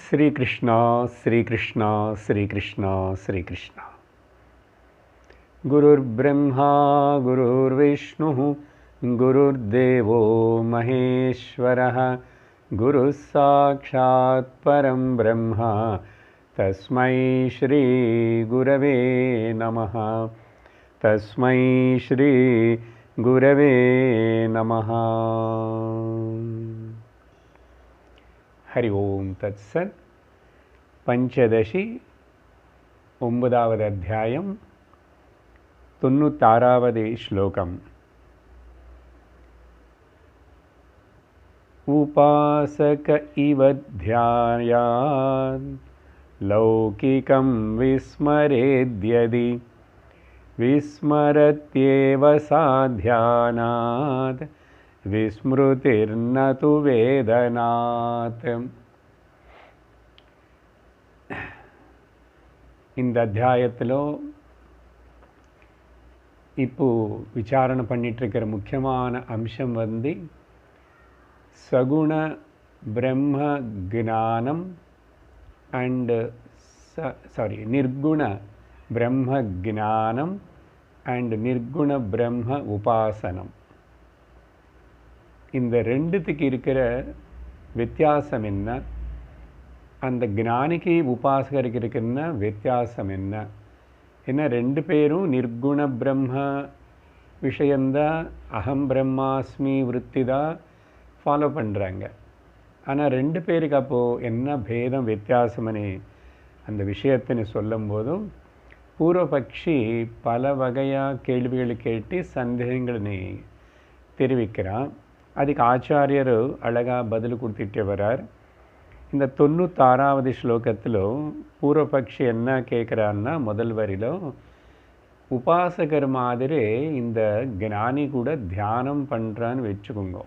श्री कृष्णा श्री कृष्णा श्री कृष्णा श्री कृष्णा। गुरुर्ब्रह्मा गुरुर्विष्णुः गुरुर्देवो महेश्वरः गुरुः साक्षात् परं ब्रह्म तस्मै श्री गुरवे नमः। तस्मै श्री गुरवे नमः। हरि ओम तत्सत्। पंचदशी 9வது அத்தியாயம் 96வது श्लोकम्। उपासक इव ध्यायात् लौकिकं विस्मरेद्यदि विस्मरत्येव सा ध्यानात् विस्मृतिर्न तु वेदनात्। இந்த அத்தியாயத்திலோ இப்போ விசாரணை பண்ணிட்டு இருக்கிற முக்கியமான அம்சம் சகுண பிரம்ம ஞானம் அண்ட் நிர்குண பிரம்ம ஞானம் அண்ட் நிர்குண பிரம்ம உபாசனம். இந்த ரெண்டுத்துக்கு இருக்கிற வித்தியாசம் என்ன, அந்த ஞானிக்கு உபாசகருக்கு இருக்கிற வித்தியாசம் என்ன, ஏன்னா ரெண்டு பேரும் நிர்குண பிரம்ம விஷயந்தான், அகம் பிரம்மாஸ்மி விருத்தி தான் ஃபாலோ பண்ணுறாங்க. ஆனால் ரெண்டு பேருக்கு அப்போது என்ன பேதம் வித்தியாசம்னு அந்த விஷயத்தின்னு சொல்லும் போதும் பூர்வபக்ஷி பல வகையாக கேள்விகள் கேட்டு சந்தேகங்களை தெரிவிக்கிறான். அதுக்கு ஆச்சாரியர் அழகாக பதில் கொடுத்துட்டே வரார். இந்த 96வது ஸ்லோகத்தில் பூர்வபக்ஷி என்ன கேட்குறாருன்னா, முதல் வரியில உபாசகர் மாதிரி இந்த ஞானி கூட தியானம் பண்ணுறான்னு வச்சுக்கோங்க.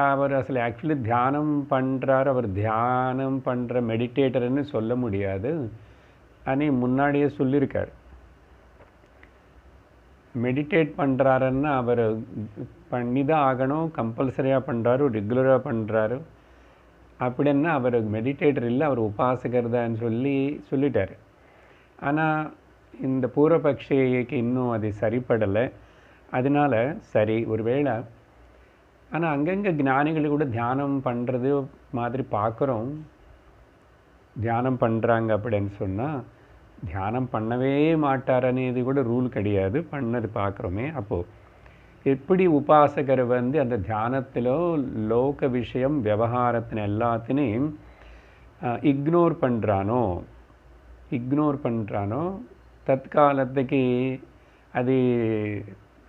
அவர் அசல் ஆக்சுவலி தியானம் பண்ணுறார், அவர் தியானம் பண்ணுற மெடிடேட்டர்னு சொல்ல முடியாது. ஆனால் முன்னாடியே சொல்லியிருக்கார், மெடிடேட் பண்ணுறாருன்னா அவர் பண்ணி தான் ஆகணும், கம்பல்சரியாக பண்ணுறாரு, ரெகுலராக பண்ணுறாரு. அப்படின்னா அவர் மெடிடேட்டர் இல்லை, அவர் உபாசகர் தான் சொல்லிட்டார். ஆனால் இந்த பூர்வபக்ஷிக்கு இன்னும் அது சரிப்படலை. அதனால் சரி ஒருவேளை, ஆனால் அங்கங்கே ஞானிகள் கூட தியானம் பண்ணுறது மாதிரி பார்க்குறோம். தியானம் பண்ணுறாங்க அப்படின்னு சொன்னால் தியானம் பண்ணவே மாட்டாரன்னு இது கூட ரூல் கிடையாது, பண்ணது பார்க்குறோமே. அப்போது எப்படி உபாசகர் அந்த தியானத்திலோ லோக விஷயம் விவகாரத்தின் எல்லாத்தினையும் இக்னோர் பண்ணுறானோ தற்காலத்துக்கு அது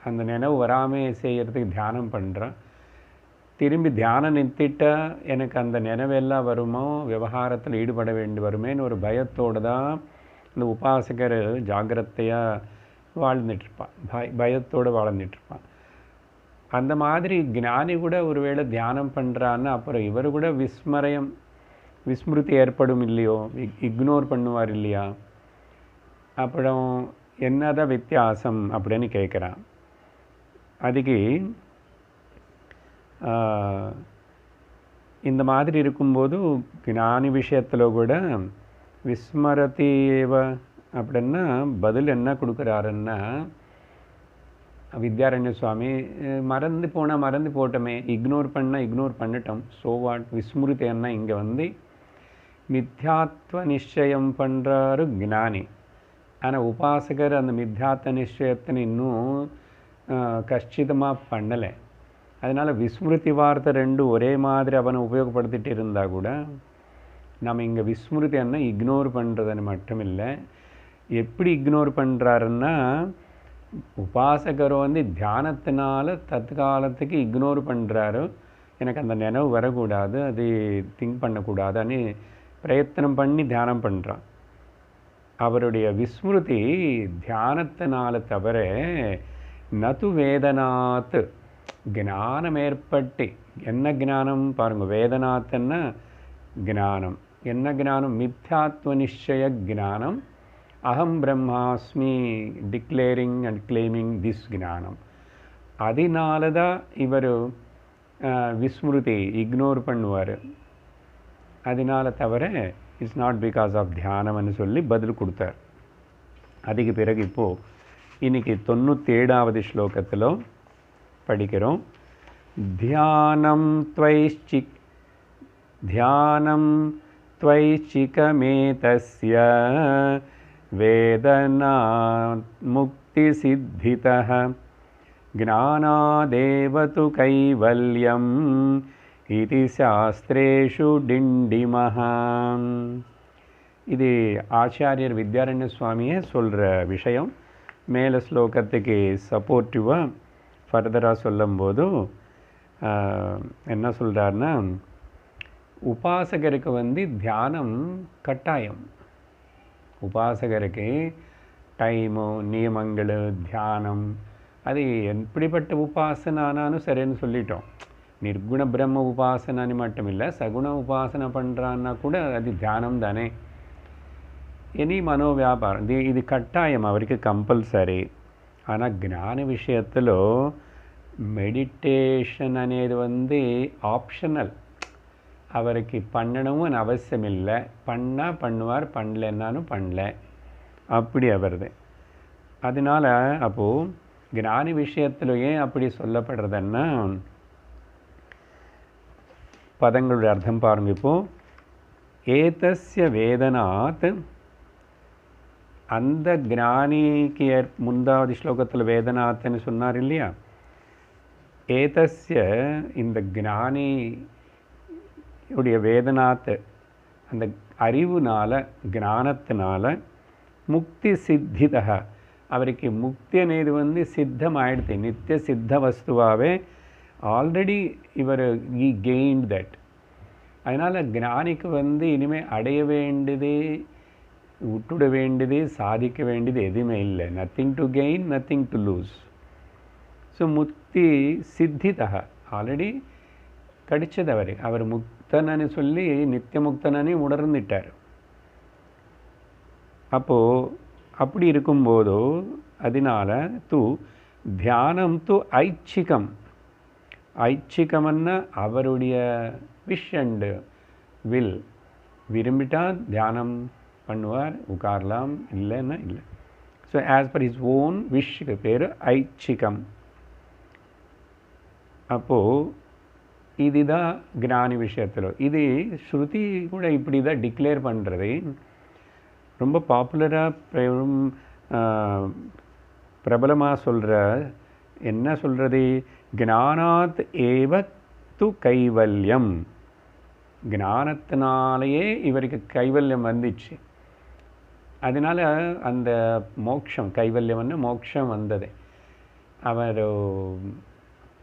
அந்த நினைவு வராமல் செய்கிறதுக்கு தியானம் பண்ணுறான். திரும்பி தியானம் நிறுத்திட்டா எனக்கு அந்த நினைவெல்லாம் வருமோ, விவகாரத்தில் ஈடுபட வேண்டி வருமேன்னு ஒரு பயத்தோடு தான் இந்த உபாசகர் ஜாகிரதையாக வாழ்ந்துட்டுருப்பான், பயத்தோடு வாழ்ந்துட்டுருப்பான். அந்த மாதிரி ஞானி கூட ஒருவேளை தியானம் பண்ணுறான்னு அப்புறம் இவர் கூட விஸ்மிருதி ஏற்படும் இல்லையோ, இக்னோர் பண்ணுவார் இல்லையா, அப்புறம் என்னதான் வித்தியாசம் அப்படின்னு கேட்குறான். அதுக்கு இந்த மாதிரி இருக்கும்போது ஞானி விஷயத்தில் கூட விஸ்மரதீவ அப்படின்னா பதில் என்ன கொடுக்குறாருன்னா, வித்யாரண்ய சுவாமி மறந்து போட்டோமே, இக்னோர் பண்ணிட்டோம், ஸோ வாட். விஸ்மிருதின்னா இங்கே மித்யாத்வ நிச்சயம் பண்ணுறாரு ஞானி. ஆனால் உபாசகர் அந்த மித்யாத்வ நிச்சயத்தை இன்னும் கஷ்டிதமாக பண்ணலை. அதனால் விஸ்மிருதி வார்த்தை ரெண்டும் ஒரே மாதிரி அவனை உபயோகப்படுத்திட்டு இருந்தால் கூட நம்ம இங்கே விஸ்மிருதி என்ன இக்னோர் பண்ணுறதுன்னு மட்டும் இல்லை, எப்படி இக்னோர் பண்ணுறாருன்னா உபாசகர் தியானத்தினால தற்காலத்துக்கு இக்னோர் பண்ணுறாரு, எனக்கு அந்த நினைவு வரக்கூடாது, அது திங்க் பண்ணக்கூடாதுன்னு பிரயத்தனம் பண்ணி தியானம் பண்ணுறான். அவருடைய விஸ்மிருதி தியானத்தினால தவிர நது வேதனாத்து ஞானம் ஏற்பட்டு. என்ன ஞானம் பாருங்கள், வேதனாத்துன்னா ஞானம். என்ன ஞானம்? மித்யாத்வ நிச்சய ஞானம். அகம் பிரம்மாஸ்மி டிக்ளேரிங் அண்ட் கிளைமிங் திஸ் ஞானம். அதனால தான் இவர் விஸ்மிருதி இக்னோர் பண்ணுவார். அதனால தவிர இட்ஸ் நாட் பிகாஸ் ஆஃப் தியானம்னு சொல்லி பதில் கொடுத்தார். அதுக்கு பிறகு இப்போது இன்னைக்கு 97வது ஸ்லோகத்தில் படிக்கிறோம். தியானம் त्वैश्चिकमेतस्य वेदनात् मुक्तिसिद्धितः ज्ञानादेव तु कैवल्यम् इति शास्त्रेषु डिण्डिमः. இது ஆச்சாரியர் வித்யாரண்ய சுவாமியே சொல்கிற விஷயம். மேலே ஸ்லோகத்துக்கு சப்போர்ட்டிவாக ஃபர்தராக சொல்லும்போது என்ன சொல்கிறாருன்னா, உபாசகருக்கு தியானம் கட்டாயம். உபாசகருக்கு டைமு நியமங்கள் தியானம் அது எப்படிப்பட்ட உபாசனானாலும் சரின்னு சொல்லிட்டோம். நிர்குண பிரம்ம உபாசனான்னு மட்டும் இல்லை, சகுண உபாசனை பண்ணுறான்னா கூட அது தியானம் தானே. இனி மனோவியாபாரம் இது கட்டாயம், அவருக்கு கம்பல்சரி. ஆனால் జ్ఞాన விஷயத்தில் மெடிடேஷன் అనేది ஆப்ஷனல். அவருக்கு பண்ணணும்னு அவசியம் இல்லை. பண்ணால் பண்ணுவார், பண்ணலன்னாலும் பண்ணல, அப்படி அவருது. அதனால் அப்போது ஞான விஷயத்தில் ஏன் அப்படி சொல்லப்படுறதுன்னா, பதங்களுடைய அர்த்தம் பாருங்க. இப்போது ஏதஸ்ய வேதனாத், அந்த ஞானிக்கு முந்தாவது ஸ்லோகத்தில் வேதனாத்னு சொன்னார் இல்லையா, ஏதஸ்ய இந்த ஞானி உடைய வேதனாத் அந்த அறிவுனால ஞானத்தினால முக்தி சித்திதக, அவருக்கு முக்தி అనేది சித்தமாயிடுது. நித்திய சித்த வஸ்துவாகவே ஆல்ரெடி இவர் கெயின்ட் தட். அதனால் ஞானிக்கு இனிமேல் அடைய வேண்டியது, விட்டுட வேண்டியது, சாதிக்க வேண்டியது எதுவுமே இல்லை. Nothing to gain, nothing to lose. So Mukti சித்திதக already கிடைச்சது. அவர் முக்தனன்னு சொல்லி நித்திய முக்தனன்னு உணர்ந்துட்டார். அப்போது அப்படி இருக்கும்போதோ அதனால தியானம் ஐச்சிகம். ஐச்சிகம்னா அவருடைய விஷ் அண்ட் வில். விரும்பிட்டா தியானம் பண்ணுவார், உட்காரலாம், இல்லைன்னா இல்லை. So as per his own விஷுக்கு பேர் ஐச்சிகம். அப்போது இதுதான் ஞானி விஷயத்தில். இது ஸ்ருதி கூட இப்படி தான் டிக்ளேர் பண்ணுறது. ரொம்ப பாப்புலராக பிரபலமாக சொல்கிற என்ன சொல்கிறது, ஞானாத் ஏவ து கைவல்யம். ஞானத்தினாலேயே இவருக்கு கைவல்யம் வந்துச்சு. அதனால் அந்த மோட்சம், கைவல்யம்னு மோட்சம் வந்தது. அவர்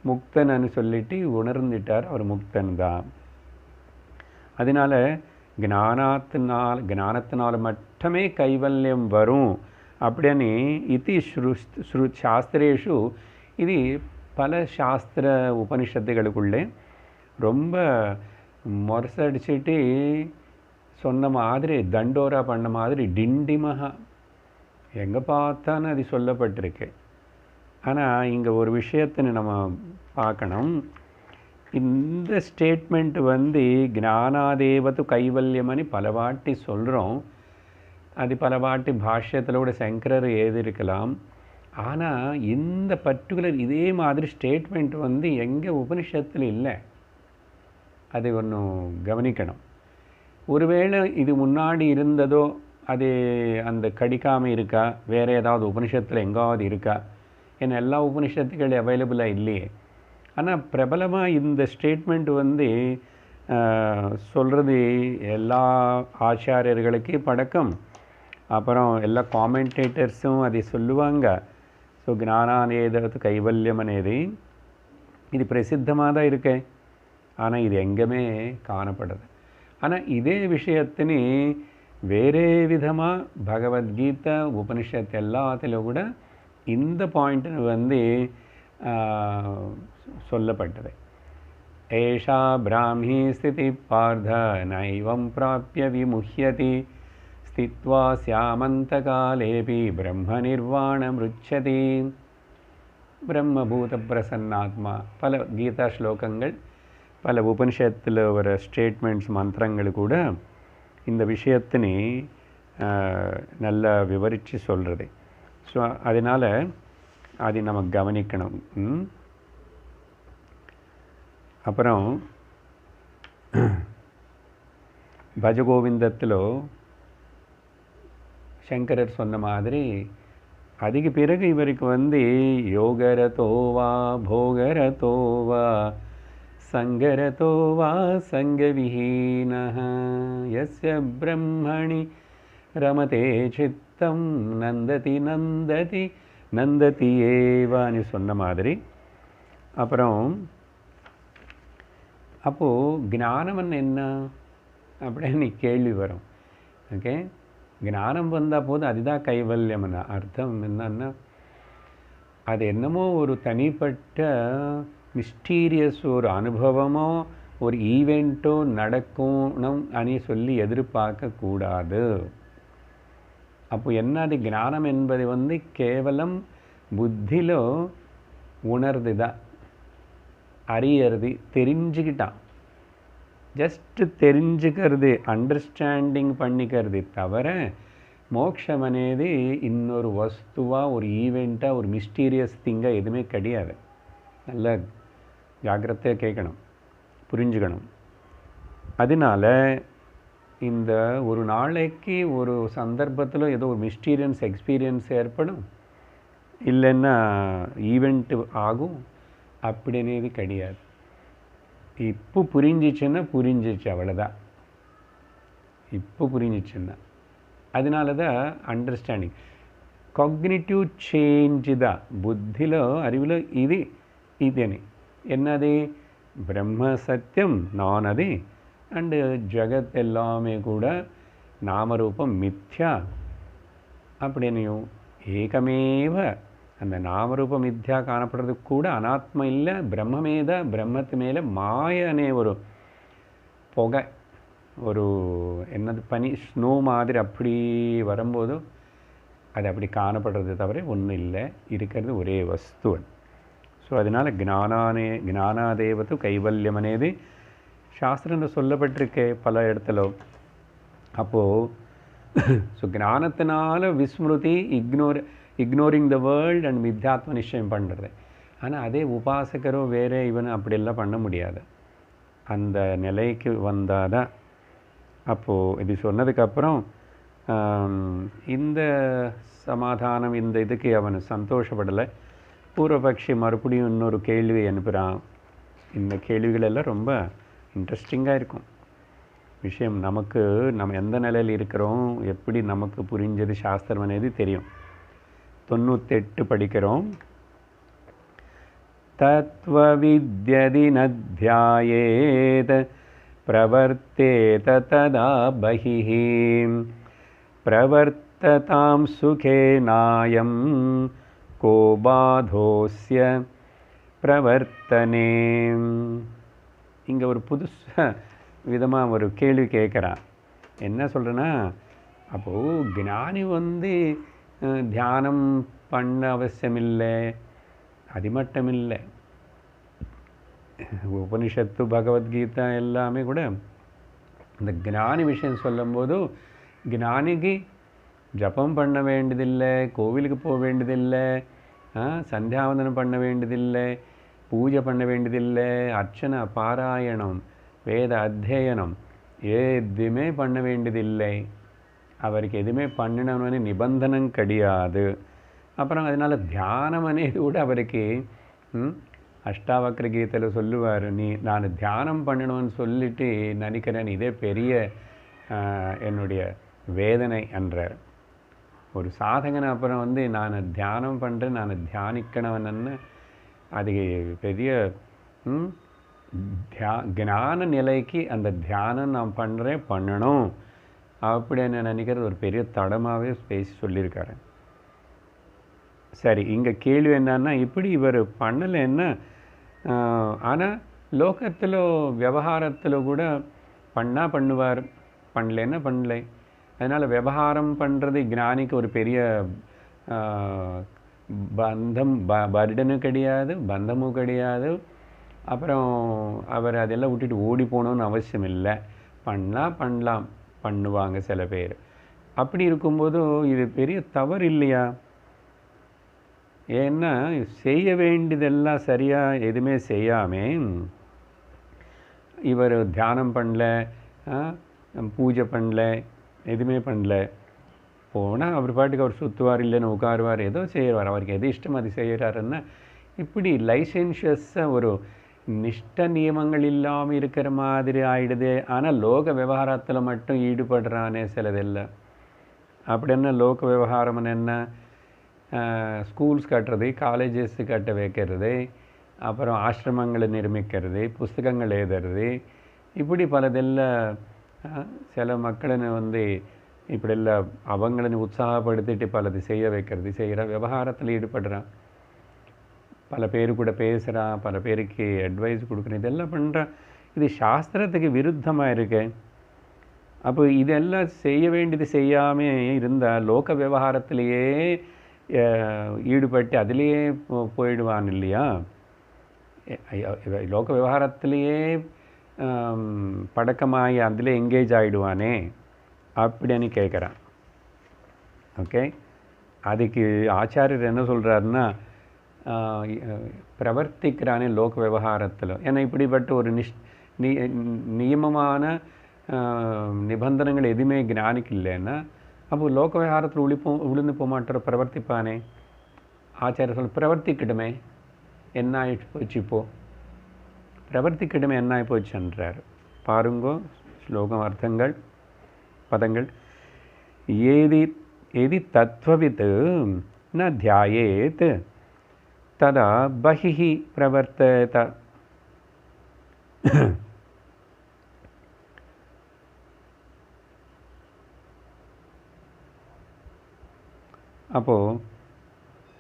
முக்தன்னு சொல்லிட்டு உணர்ந்துட்டார், அவர் முக்தன் தான். அதனால் ஞானத்தினால் மட்டுமே கைவல்யம் வரும் அப்படின்னு இது சாஸ்திரேஷு, இது பல சாஸ்திர உபனிஷத்துகளுக்குள்ளே ரொம்ப முரசடிச்சுட்டு சொன்ன மாதிரி, தண்டோரா பண்ண மாதிரி டிண்டிமஹா எங்கே பார்த்தான்னு அது சொல்லப்பட்டிருக்கு. ஆனால் இங்கே ஒரு விஷயத்தை நம்ம பார்க்கணும். இந்த ஸ்டேட்மெண்ட் ஞானாதேவது கைவல்யம்னு பல வாட்டி சொல்கிறோம். அது பல வாட்டி பாஷ்யத்தில் கூட சங்கரர் எழுதியிருக்கலாம். ஆனால் இந்த பர்டிகுலர் இதே மாதிரி ஸ்டேட்மெண்ட் எங்கே உபனிஷத்தில் இல்லை. அது ஒன்றும் கவனிக்கணும். ஒருவேளை இது முன்னாடி இருந்ததோ, அது அந்த கடிக்காமல் இருக்கா, வேறு ஏதாவது உபனிஷத்தில் எங்காவது இருக்கா? ஏன்னா எல்லா உபனிஷத்துக்கள் அவைலபிளாக இல்லையே. ஆனால் பிரபலமாக இந்த ஸ்டேட்மெண்ட் சொல்கிறது எல்லா ஆச்சாரியர்களுக்கு பழக்கம். அப்புறம் எல்லா காமெண்டேட்டர்ஸும் அதை சொல்லுவாங்க. ஸோ ஞானானேதத்து கைவல்யம் అనేది இது பிரசித்தமாக தான் இருக்கு. ஆனால் இது எங்கேயுமே காணப்படுது. ஆனால் இதே விஷயத்தினு வேறே விதமாக பகவத்கீதை உபனிஷத்து எல்லாத்திலும் கூட இந்த பாயிண்ட் சொல்லப்பட்டது. ஏஷா பிராமி ஸ்திதி பார்த்த நைவம் பிராப்ய விமுஹ்யதி ஸ்தித்வா ஸ்யாமந்தகாலேபி பிரம்ம நிர்வாணமிருச்சதி. பிரம்மபூத பிரசன்னாத்மா பல கீதா ஸ்லோகங்கள் பல உபனிஷத்தில் வர ஸ்டேட்மெண்ட்ஸ் மந்திரங்கள் கூட இந்த விஷயத்தினை நல்லா விவரித்து சொல்கிறது. ஸோ அதனால் அதை நம்ம கவனிக்கணும். அப்புறம் பஜகோவிந்தத்தில் சங்கரர் சொன்ன மாதிரி அதுக்கு பிறகு இவருக்கு யோகரதோவா போகரதோவா சங்கரதோவா சங்கவிஹீனஹ யஸ்ய பிரம்மணி ரமதே சித்தம் நந்ததி நந்ததி நந்ததி ஏவான்னு சொன்ன மாதிரி. அப்புறம் அப்போது ஞானம் என்ன அப்படின்னு கேள்வி வரும். ஓகே, ஞானம் வந்தால் போது அதுதான் கைவல்யம்னா அர்த்தம் என்னன்னா, அது என்னமோ ஒரு தனிப்பட்ட மிஸ்டீரியஸ் ஒரு அனுபவமோ ஒரு ஈவெண்ட்டோ நடக்கணும் అని சொல்லி எதிர்பார்க்கக்கூடாது. அப்போ என்ன, அது ஞானம் என்பது கேவலம் புத்தியிலோ உணர்து தான், அறியறது, தெரிஞ்சுக்கிட்டான், ஜஸ்ட் தெரிஞ்சுக்கிறது, அண்டர்ஸ்டாண்டிங் பண்ணிக்கிறது தவிர மோட்சம் అనేది இன்னொரு வஸ்துவாக ஒரு ஈவெண்ட்டாக ஒரு மிஸ்டீரியஸ் திங்காக எதுவுமே கிடையாது. நல்லா ஜாக்கிரதையாக கேட்கணும், புரிஞ்சுக்கணும். அதனால இந்த ஒரு நாளைக்கு ஒரு சந்தர்ப்பத்தில் ஏதோ ஒரு மிஸ்டீரியஸ் எக்ஸ்பீரியன்ஸ் ஏற்படும், இல்லைன்னா ஈவெண்ட்டு ஆகும், அப்படினேது கிடையாது. இப்போ புரிஞ்சிச்சுன்னா புரிஞ்சிச்சு, அவ்வளோதான். இப்போ புரிஞ்சிச்சுன்னா அதனால தான் அண்டர்ஸ்டாண்டிங். காக்னிட்டிவ் சேஞ்சு தான் புத்திలో அறிவில் ఇదని என்னது, பிரம்ம சத்தியம் நான் அது, அண்டு ஜகத் எல்லாமே கூட நாமரூபம் மித்யா அப்படின்னையும் ஏகமேவ அந்த நாமரூப மித்யா காணப்படுறது கூட அனாத்மா இல்லை, பிரம்மமே தான். பிரம்மத்து மேலே மாயனே ஒரு புகை, ஒரு என்னது பனி, ஸ்னோ மாதிரி அப்படி வரும்போது அது அப்படி காணப்படுறது தவிர ஒன்றும் இல்லை, இருக்கிறது ஒரே வஸ்து. ஸோ அதனால் ஞானாதேவத்து கைவல்யம் అనేది சாஸ்திரத்தில் சொல்லப்பட்டிருக்கே பல இடத்துல. அப்போது ஸோ ஞானத்தினால விஸ்மிருதி, இக்னோரிங் த வேர்ல்ட் அண்ட் மித்யாத்ம நிச்சயம் பண்ணுறது. ஆனால் அதே உபாசகரோ வேறு இவன் அப்படியெல்லாம் பண்ண முடியாது. அந்த நிலைக்கு வந்தால் தான். அப்போது இது சொன்னதுக்கப்புறம் இந்த சமாதானம், இந்த இதுக்கு அவன் சந்தோஷப்படலை. பூர்வபக்ஷி மறுபடியும் இன்னொரு கேள்வி அனுப்புகிறான். இந்த கேள்விகளெல்லாம் ரொம்ப இன்ட்ரெஸ்டிங்காக இருக்கும். விஷயம் நமக்கு நம்ம எந்த நிலையில் இருக்கிறோம், எப்படி நமக்கு புரிஞ்சது சாஸ்திரம் అనేది தெரியும். 98 படிக்கிறோம். தத்வவித்யதி நத்யாயேத் பிரவர்த்தேத ததா பஹிஹ பிரவர்த்ததாம் சுகே நாயம் கோ பாதோஸ்ய பிரவர்த்தனே. இங்கே ஒரு புதுசு விதமாக ஒரு கேள்வி கேட்குறான். என்ன சொல்கிறேன்னா, அப்போது ஞானி தியானம் பண்ண அவசியமில்லை, அது மட்டும் இல்லை. உபனிஷத்து, பகவத்கீதா எல்லாமே கூட இந்த ஞானி விஷயம் சொல்லும்போது ஞானிக்கு ஜபம் பண்ண வேண்டியதில்லை, கோவிலுக்கு போக வேண்டியதில்லை, சந்தியாவந்தனம் பண்ண வேண்டியதில்லை, பூஜை பண்ண வேண்டியதில்லை, அர்ச்சனை, பாராயணம், வேத அத்தியனம் எதுவுமே பண்ண வேண்டியதில்லை. அவருக்கு எதுவுமே பண்ணணும்னு நிபந்தனம் கிடையாது. அப்புறம் அதனால் தியானம் అనేది கூட அவருக்கு அஷ்டாவக்ர கீதையில் சொல்லுவார், நான் தியானம் பண்ணணும்னு சொல்லிட்டு நினைக்கிறேன், இதே பெரிய என்னுடைய வேதனை என்றார். ஒரு சாதகனை அப்புறம் நான் தியானம் பண்ணுறேன், நான் தியானிக்கணும்னு அது பெரிய ஞான நிலைக்கு அந்த தியானம் நான் பண்ணணும் அப்படின்னு நினைக்கிறது ஒரு பெரிய தடமாகவே பேசி சொல்லியிருக்காரு. சரி, இங்கே கேள்வி என்னன்னா, இப்படி இவர் பண்ணலைன்னா, ஆனால் லோகத்தில் விவகாரத்தில் கூட பண்ணுவார், பண்ணலைன்னா பண்ணலை. அதனால் விவகாரம் பண்ணுறது ஞானிக்கு ஒரு பெரிய பந்தம், பர்டனும் கிடையாது, பந்தமும் கிடையாது. அப்புறம் அவர் அதெல்லாம் விட்டுட்டு ஓடி போகணுன்னு அவசியம் இல்லை. பண்ணலாம் பண்ணுவாங்க சில பேர். அப்படி இருக்கும்போது இது பெரிய தவறு இல்லையா? ஏன்னா செய்ய வேண்டியதெல்லாம் சரியாக எதுவுமே செய்யாமல் இவர் தியானம் பண்ணல, பூஜை பண்ணல, எதுவுமே பண்ணல. போனால் அவர் பாட்டுக்கு அவர் சுற்றுவார், இல்லைன்னு உட்காருவார், ஏதோ செய்வார். அவருக்கு எது இஷ்டம் அது செய்கிறாருன்னா இப்படி லைசென்ஷியஸாக ஒரு நிஷ்ட நியமங்கள் இல்லாமல் இருக்கிற மாதிரி ஆயிடுது. ஆனால் லோக விவகாரத்தில் மட்டும் ஈடுபடுறானே சிலதெல்லாம். அப்படின்னா லோக விவகாரம் என்ன? ஸ்கூல்ஸ் கட்டுறது, காலேஜஸ் கட்ட வைக்கிறது, அப்புறம் ஆசிரமங்களை நிர்மிக்கிறது, புஸ்தகங்கள் எழுதுறது, இப்படி பலதெல்லாம் சில மக்களை இப்படியெல்லாம் அவங்கள உற்சாகப்படுத்திட்டு பலது செய்ய வைக்கிறது, செய்கிற விவகாரத்தில் ஈடுபடுறான். பல பேர் கூட பேசுகிறான், பல பேருக்கு அட்வைஸ் கொடுக்குறேன், இதெல்லாம் பண்ணுறான். இது சாஸ்திரத்துக்கு விருத்தமாக இருக்கு. அப்போ இதெல்லாம் செய்ய வேண்டியது செய்யாமல் இருந்தால் லோக விவகாரத்திலேயே ஈடுபட்டு அதிலேயே போயிடுவான் இல்லையா? லோக விவகாரத்திலேயே பழக்கமாகி அதில் எங்கேஜ் ஆகிடுவானே அப்படின்னு கேட்குறான். ஓகே, அதுக்கு ஆச்சாரியர் என்ன சொல்கிறாருன்னா, பிரவர்த்திக்கிறானே லோக விவகாரத்தில். ஏன்னா இப்படிப்பட்ட ஒரு நியமமான நிபந்தனைகள் எதுவுமே ஞானிக்கு இல்லைன்னா அப்போ லோக விவகாரத்தில் விழுந்து போக மாட்டார், பிரவர்த்திப்பானே. ஆச்சாரியர் சொல் பிரவர்த்திக்கிடுமே என்ன ஆயிடுச்சு போச்சு, இப்போது பிரவர்த்திக்கிடுமே என்ன ஆகி போச்சுன்றார். பாருங்கோ ஸ்லோகம் அர்த்தங்கள் பதங்கள். ஏதி தத்வவித் ந தியாயேத் ததா பஹிஹி பிரவர்த்தேத. அப்போது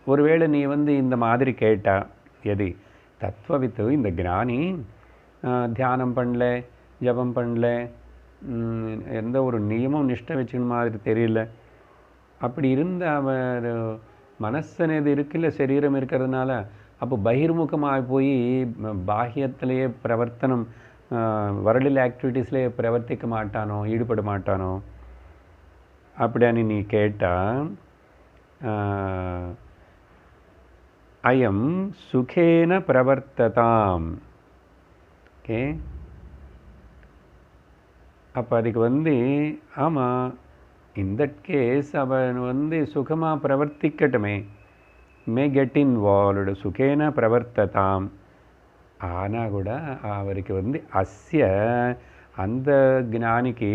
ஒருவேளை நீ இந்த மாதிரி கேட்டா, எது தத்துவவித்து இந்த ஞானி தியானம் பண்ணல, ஜபம் பண்ணல, எந்த ஒரு நியமம் நிஷ்டை வச்சுக்கணும் மாதிரி தெரியல, அப்படி இருந்த அவர் மனசனது இருக்குல்ல, சரீரம் இருக்கிறதுனால அப்போ பகிர்முகமாக போய் பாஹ்யத்திலேயே பிரவர்த்தனம், வரலில் ஆக்டிவிட்டீஸ்லேயே பிரவர்த்திக்க மாட்டானோ, ஈடுபட மாட்டானோ அப்படின்னு நீ கேட்டால், அயம் சுகேன பிரவர்த்ததாம். ஓகே, அப்போ அதுக்கு ஆமாம், இந்த கேஸ் அவன் சுகமாக பிரவர்த்திக்கட்டுமே, மே கெட் இன்வால்வ்டு, சுகேன பிரவர்த்ததாம். ஆனால் கூட அவருக்கு அஸ்ய அந்த ஞானிக்கு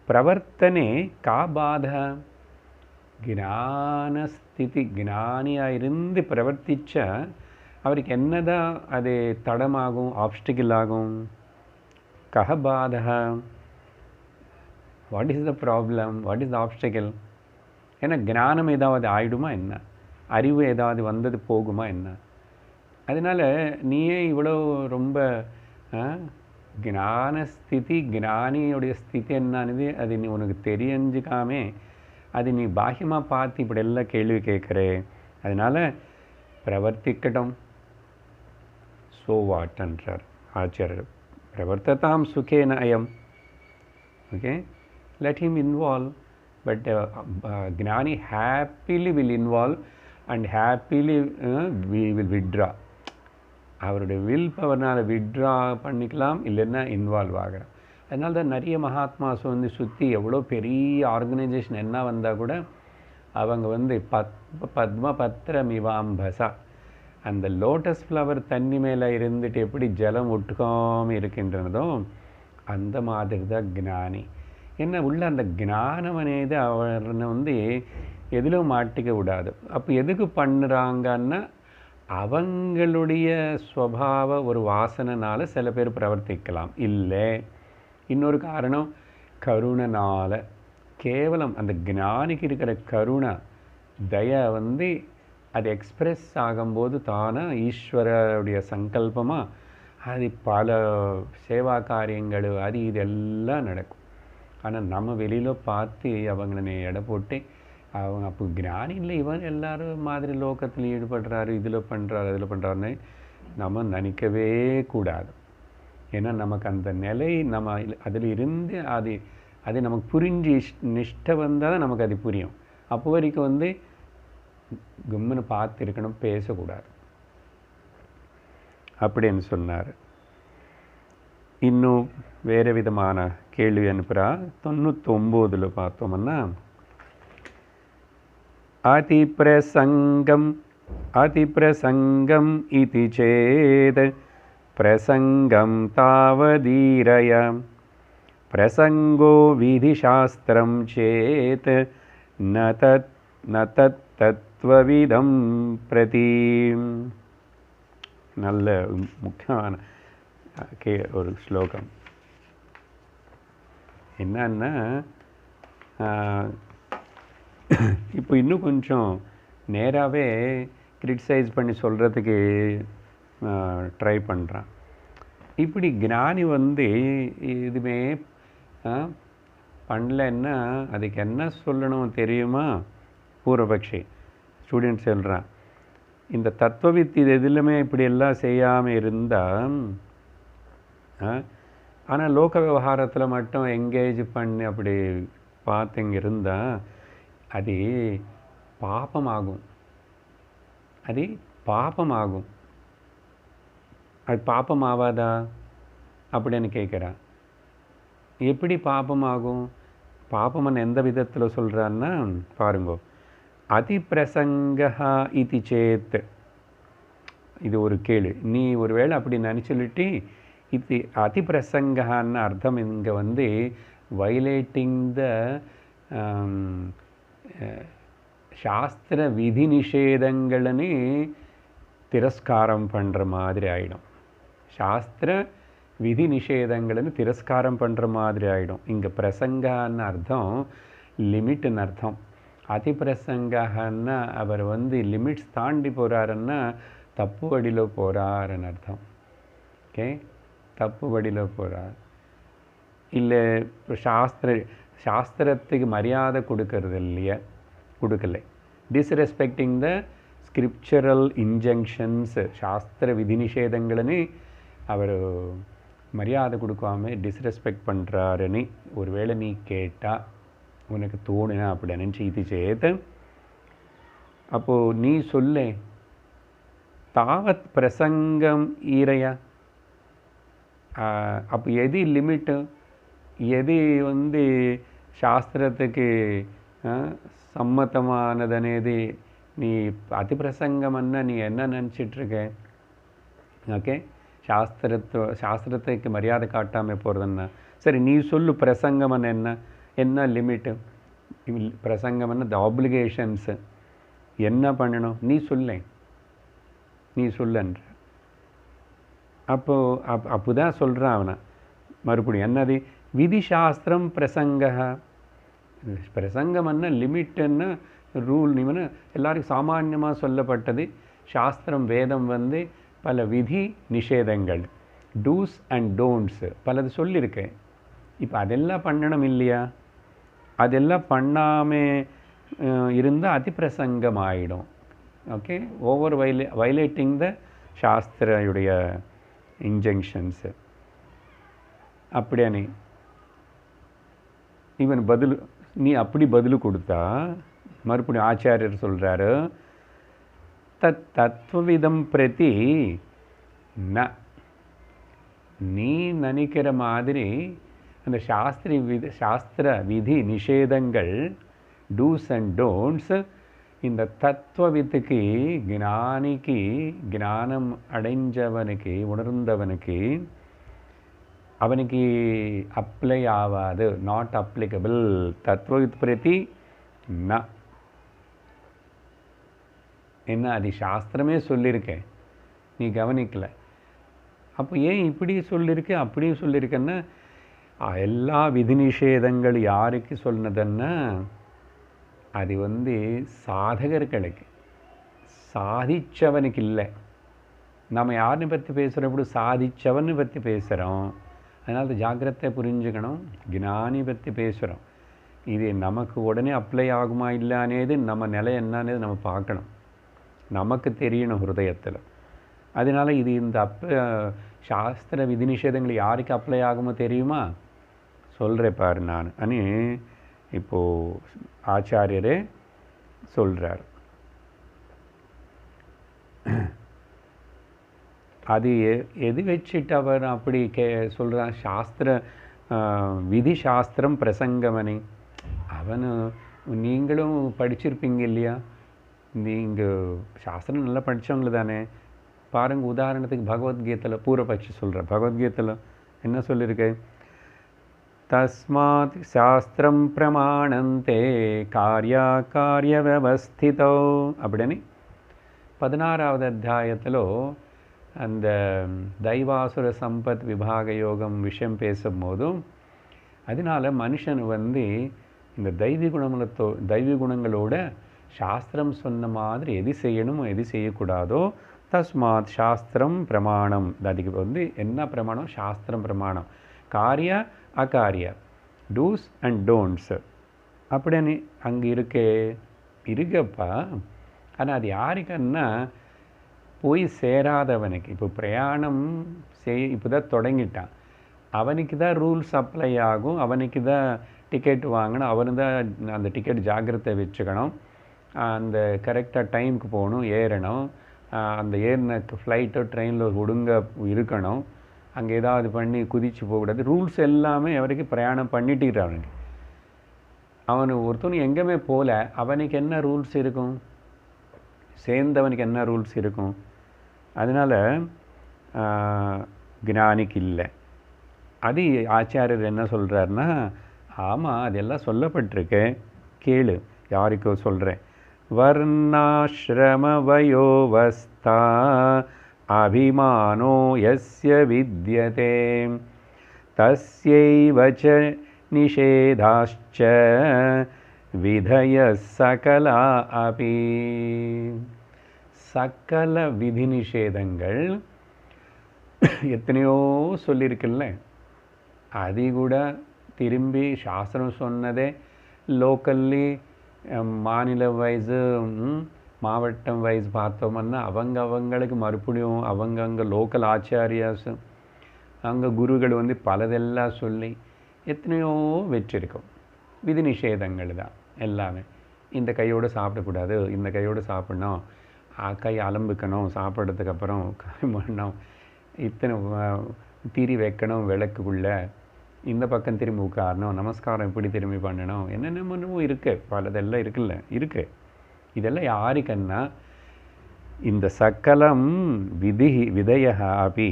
பிரவர்த்தனே கா பாதா, ஞானஸ்திதி ஞானியாக இருந்து பிரவர்த்திச்சா அவருக்கு என்னதான் அது தடமாகும், ஆப்ஸ்டிக்கிள் ஆகும்? கஹ பாதா, what is the problem, what is the obstacle? ஏன்னா ஞானம் ஏதாவது ஆயிடுமா என்ன, அறிவு ஏதாவது வந்தது போகுமா என்ன? அதனால் நீயே இவ்வளோ ரொம்ப ஞானஸ்திதி, ஞானியுடைய ஸ்திதி என்னன்னு அது நீ உனக்கு தெரிஞ்சுக்காமே அது நீ பாஹ்யமாக பார்த்து இப்படி எல்லாம் கேள்வி கேட்குறே. அதனால் பிரவர்த்திக்கட்டும். ஸோ வாட்ன்றார் ஆச்சாரியர். பிரவர்த்ததாம் சுகேன அயம். Okay, let him involve, but gnani happily will involve and happily we will withdraw. அவருடைய வில் பவர்னால் வித்ட்ரா பண்ணிக்கலாம், இல்லைன்னா இன்வால்வ் ஆகிறோம். அதனால தான் நிறைய மகாத்மாஸ் சுற்றி எவ்வளோ பெரிய ஆர்கனைசேஷன் என்ன வந்தால் கூட அவங்க பத்ம பத்திரமிவாம்பசா, அந்த லோட்டஸ் ஃப்ளவர் தண்ணி மேலே இருந்துட்டு எப்படி ஜலம் ஒட்டுக்காமல் இருக்கின்றனதோ அந்த மாதிரி தான் ஞானி. என்ன உள்ள அந்த ஞானம் అనేది அவனை எதிலும் மாட்டிக்க விடாது. அப்போ எதுக்கு பண்ணுறாங்கன்னா அவங்களுடைய ஸ்வபாவ ஒரு வாசனைனால சில பேர் பிரவர்த்திக்கலாம். இல்லை, இன்னொரு காரணம் கருணனால். கேவலம் அந்த ஞானிக்கு இருக்கிற கருணை தயை அது எக்ஸ்பிரஸ் ஆகும்போது தானாக ஈஸ்வரருடைய சங்கல்பமாக அது பல சேவா காரியங்கள் அது இதெல்லாம் நடக்கும். ஆனால் நம்ம வெளியில் பார்த்து அவங்கள எடை போட்டு அவங்க அப்போ ஞானி இல்லை, இவன் எல்லோரும் மாதிரி லோகத்தில் ஈடுபடுறாரு, இதில் பண்ணுறாரு அதில் பண்ணுறாருன்னு நம்ம நினைக்கவே கூடாது. ஏன்னா நமக்கு அந்த நிலை நம்ம அதில் இருந்து அது நமக்கு புரிஞ்சு நிஷ்டை வந்தால் தான் நமக்கு அது புரியும். அப்போ வரைக்கும் வந்து கும்முன்னு பார்த்துருக்கணும், பேசக்கூடாது அப்படின்னு சொன்னார். இன்னும் வேறு விதமான கேள்வி அனுப்புகிறா. 99 பார்த்தோம்னா, அதிப்பிரசங்கம் இதி சேத் பிரசங்கம் தாவதீரய பிரசங்கோ விதிசாஸ்திரம் சேத் ந தத் தத்துவவிதம் பிரதி. நல்ல முக்கியமான ஒரு ஸ்லோகம். என்னன்னா, இப்போ இன்னும் கொஞ்சம் நேராகவே கிரிட்டிசைஸ் பண்ணி சொல்கிறதுக்கு ட்ரை பண்ணுறான். இப்படி ஞானி வந்து இதுவே பண்ணலன்னா அதுக்கு என்ன சொல்லணும் தெரியுமா? பூர்வபக்ஷி ஸ்டூடெண்ட் சொல்கிறான், இந்த தத்துவவித் இது எதுலையுமே இப்படி எல்லாம் செய்யாமல் இருந்தால், ஆனால் லோக விவகாரத்தில் மட்டும் எங்கேஜ் பண்ணி அப்படி பார்த்துங்க இருந்தால் அது பாபமாகும். அது பாபமாகும். அது பாபம் ஆகாதா அப்படின்னு கேட்குறான். எப்படி பாபமாகும்? பாபம்னு எந்த விதத்தில் சொல்கிறான்னா பாருங்கோ. அதிப்பிரசங்கா இதி சேத், இது ஒரு கேள்வி. நீ ஒருவேளை அப்படி நினச்சிலிட்டு இது அதிப்பிரசங்கான்னு அர்த்தம் இங்கே வந்து வயலேட்டிங் த சாஸ்திர விதி நிஷேதங்கள்னு திரஸ்காரம் பண்ணுற மாதிரி ஆகிடும். சாஸ்திர விதி நிஷேதங்கள்னு திரஸ்காரம் பண்ணுற மாதிரி ஆகிடும். இங்கே பிரசங்கான்னு அர்த்தம் லிமிட்னு அர்த்தம். அதிப்பிரசங்கன்னா அவர் வந்து லிமிட்ஸ் தாண்டி போகிறாருன்னா தப்பு வழியில் போகிறாருன்னு அர்த்தம். ஓகே, தப்பு வழியில் போகிறார். இல்லை சாஸ்திரத்துக்கு மரியாதை கொடுக்கறது இல்லையா, கொடுக்கலை. டிஸ்ரெஸ்பெக்டிங் த ஸ்கிரிப்சரல் இன்ஜங்ஷன்ஸ், சாஸ்திர விதி நிஷேதங்கள்னு அவர் மரியாதை கொடுக்காம டிஸ்ரெஸ்பெக்ட் பண்ணுறாருன்னு ஒருவேளை நீ கேட்டால் உனக்கு தோணுனா அப்படி நினச்சி சேத், அப்போது நீ சொல்ல தாவத் பிரசங்கம் ஈரையா. அப்போ எது லிமிட்டு, எது வந்து சாஸ்திரத்துக்கு சம்மத்தமானதனேது? நீ அதிப்பிரசங்கம்னா நீ என்ன நினச்சிட்ருக்க? ஓகே, சாஸ்திரத்துக்கு மரியாதை காட்டாமல் போகிறதுன்னா சரி, நீ சொல்லு பிரசங்கம்னு என்ன லிமிட்டு? பிரசங்கம்னா த ஆப்ளிகேஷன்ஸு என்ன பண்ணணும் நீ சொல்லன்ற. அப்போதான் சொல்கிறான் அவனை மறுபடியும் என்னது விதி சாஸ்திரம் பிரசங்க. பிரசங்கம்னா லிமிட்டுன்னா ரூல். நீவன எல்லாருக்கும் சாமான்யமாக சொல்லப்பட்டது. சாஸ்திரம் வேதம் வந்து பல விதி நிஷேதங்கள், டூஸ் அண்ட் டோன்ட்ஸு பலது சொல்லியிருக்கேன். இப்போ அதெல்லாம் பண்ணணும் இல்லையா? அதெல்லாம் பண்ணாமல் இருந்தால் அதிப்பிரசங்கம் ஆகிடும். ஓகே, ஓவர் வயலேட்டிங் த சாஸ்திரையுடைய இன்ஜங்ஷன்ஸு. அப்படியா இவன் நீ அப்படி பதில் கொடுத்தா மறுபடியும் ஆச்சாரியர் சொல்கிறாரு, தத்துவவிதம் பிரதி ந, நீ நினைக்கிற மாதிரி அந்த சாஸ்திர விதி நிஷேதங்கள் டூஸ் அண்ட் டோன்ட்ஸ் இந்த தத்துவவித்துக்கு ஞானிக்கு, ஞானம் அடைஞ்சவனுக்கு, உணர்ந்தவனுக்கு அவனுக்கு அப்ளை ஆகாது. Not applicable. தத்துவவித் பிரதி ந. என்ன அது சாஸ்திரமே சொல்லியிருக்கேன், நீ கவனிக்கலை. அப்போ ஏன் இப்படி சொல்லியிருக்கேன் அப்படியும் சொல்லியிருக்கேன்னா, எல்லா விதி நிஷேதங்கள் யாருக்கு சொன்னதுன்னா அது வந்து சாதகர்களுக்கு, சாதிச்சவனுக்கு இல்லை. நம்ம யாருன்னு பற்றி பேசுகிறோம்? இப்படி சாதிச்சவனை பற்றி பேசுகிறோம். அதனால் ஜாக்கிரதை புரிஞ்சுக்கணும். ஞானி பற்றி பேசுகிறோம். இது நமக்கு உடனே அப்ளை ஆகுமா இல்லைனேது நம்ம நிலை என்னன்னது நம்ம பார்க்கணும். நமக்கு தெரியணும் ஹிருதயத்தில். அதனால் இது இந்த சாஸ்திர விதி நிஷேதங்கள் யாருக்கு அப்ளை ஆகுமோ தெரியுமா? சொல்கிறேன் பாரு நான் அனு இப்போது ஆச்சாரியரே சொல்கிறார். அது எது வச்சுட்டு அவர் அப்படி சொல்கிறான்? சாஸ்திர விதி சாஸ்திரம் பிரசங்கமனி. அவனு நீங்களும் படிச்சிருப்பீங்க இல்லையா? நீங்கள் சாஸ்திரம் நல்லா படித்தவங்கள தானே. பாருங்கள், உதாரணத்துக்கு பகவத்கீதையில் பூர்வபட்சி சொல்கிறேன். பகவத்கீதையில் என்ன சொல்லியிருக்கு? தஸ்மாத் சாஸ்திரம் பிரமாணந்தே காரியா காரிய வியவஸ்திதோ அப்படின்னு 16வது அத்தியாயத்தில் அந்த தெய்வாசுர சம்பத் விபாக யோகம் விஷயம் பேசும்போதும் அதனால் மனுஷன் இந்த தெய்வீ குணங்களோட சாஸ்திரம் சொன்ன மாதிரி எது செய்யணுமோ எது செய்யக்கூடாதோ தஸ்மாத் சாஸ்திரம் பிரமாணம். அதுக்கு என்ன பிரமாணம்? சாஸ்திரம் பிரமாணம். காரிய அகாரிய, டூஸ் அண்ட் டோன்ட்ஸ் அப்படின்னு அங்கே இருக்கப்பா. ஆனால் அது யாருக்குன்னா போய் சேராதவனுக்கு. இப்போ பிரயாணம் இப்போ தான் தொடங்கிட்டான், அவனுக்கு தான் ரூல்ஸ் அப்ளை ஆகும். அவனுக்கு தான் டிக்கெட் வாங்கணும், அவனு தான் அந்த டிக்கெட் ஜாக்கிரதை வச்சுக்கணும். அந்த கரெக்டாக டைமுக்கு போகணும், ஏறணும். அந்த ஏறின ஃப்ளைட்டோ ட்ரெயினில் ஒழுங்க இருக்கணும். அங்கே ஏதாவது பண்ணி குதிச்சு போகக்கூடாது. ரூல்ஸ் எல்லாமே அவருக்கு பிரயாணம் பண்ணிட்டு அவனுக்கு. அவனு ஒருத்தவனு எங்கேயுமே போகல, அவனுக்கு என்ன ரூல்ஸ் இருக்கும்? சேர்ந்தவனுக்கு என்ன ரூல்ஸ் இருக்கும்? அதனால் ஞானிக்கு இல்லை. அது ஆச்சாரியர் என்ன சொல்கிறாருன்னா, ஆமாம் அதெல்லாம் சொல்லப்பட்டிருக்கு, கேளு. யாருக்கோ சொல்கிறேன். வர்ணாஸ்ரம வயோவஸ்தா அபிமானோ யஸ்ய வித்யதே தஸ்யைவ ச நிஷேதாಶ್ಚ விதய சகலா அபி. சகல விதி நிஷேதங்கள் எத்தனையோ சொல்லியிருக்குல்ல, அது கூட திரும்பி சாஸ்திரம் சொன்னதே லோக்கல்லி மாநில வைஸு மாவட்டம் வைஸ் பார்த்தோம்னா அவங்களுக்கு மறுபடியும் அவங்கங்க லோக்கல் ஆச்சாரியாஸ் அங்கே குருகள் பலதெல்லாம் சொல்லி எத்தனையோ வச்சிருக்கோம். விதி நிஷேதங்கள் தான் எல்லாமே. இந்த கையோடு சாப்பிடக்கூடாது, இந்த கையோடு சாப்பிட்ணும், கை அலம்பிக்கணும், சாப்பிட்றதுக்கு அப்புறம் கை பண்ணணும், இத்தனை திரி வைக்கணும் விளக்குக்குள்ளே, இந்த பக்கம் திரும்பி உட்காரணும், நமஸ்காரம் இப்படி திரும்பி பண்ணணும், என்னென்னமோ இருக்குது, பலதெல்லாம் இருக்குல்ல இருக்குது. இதெல்லாம் யாருக்குன்னா இந்த சக்கலம் விதய அப்படி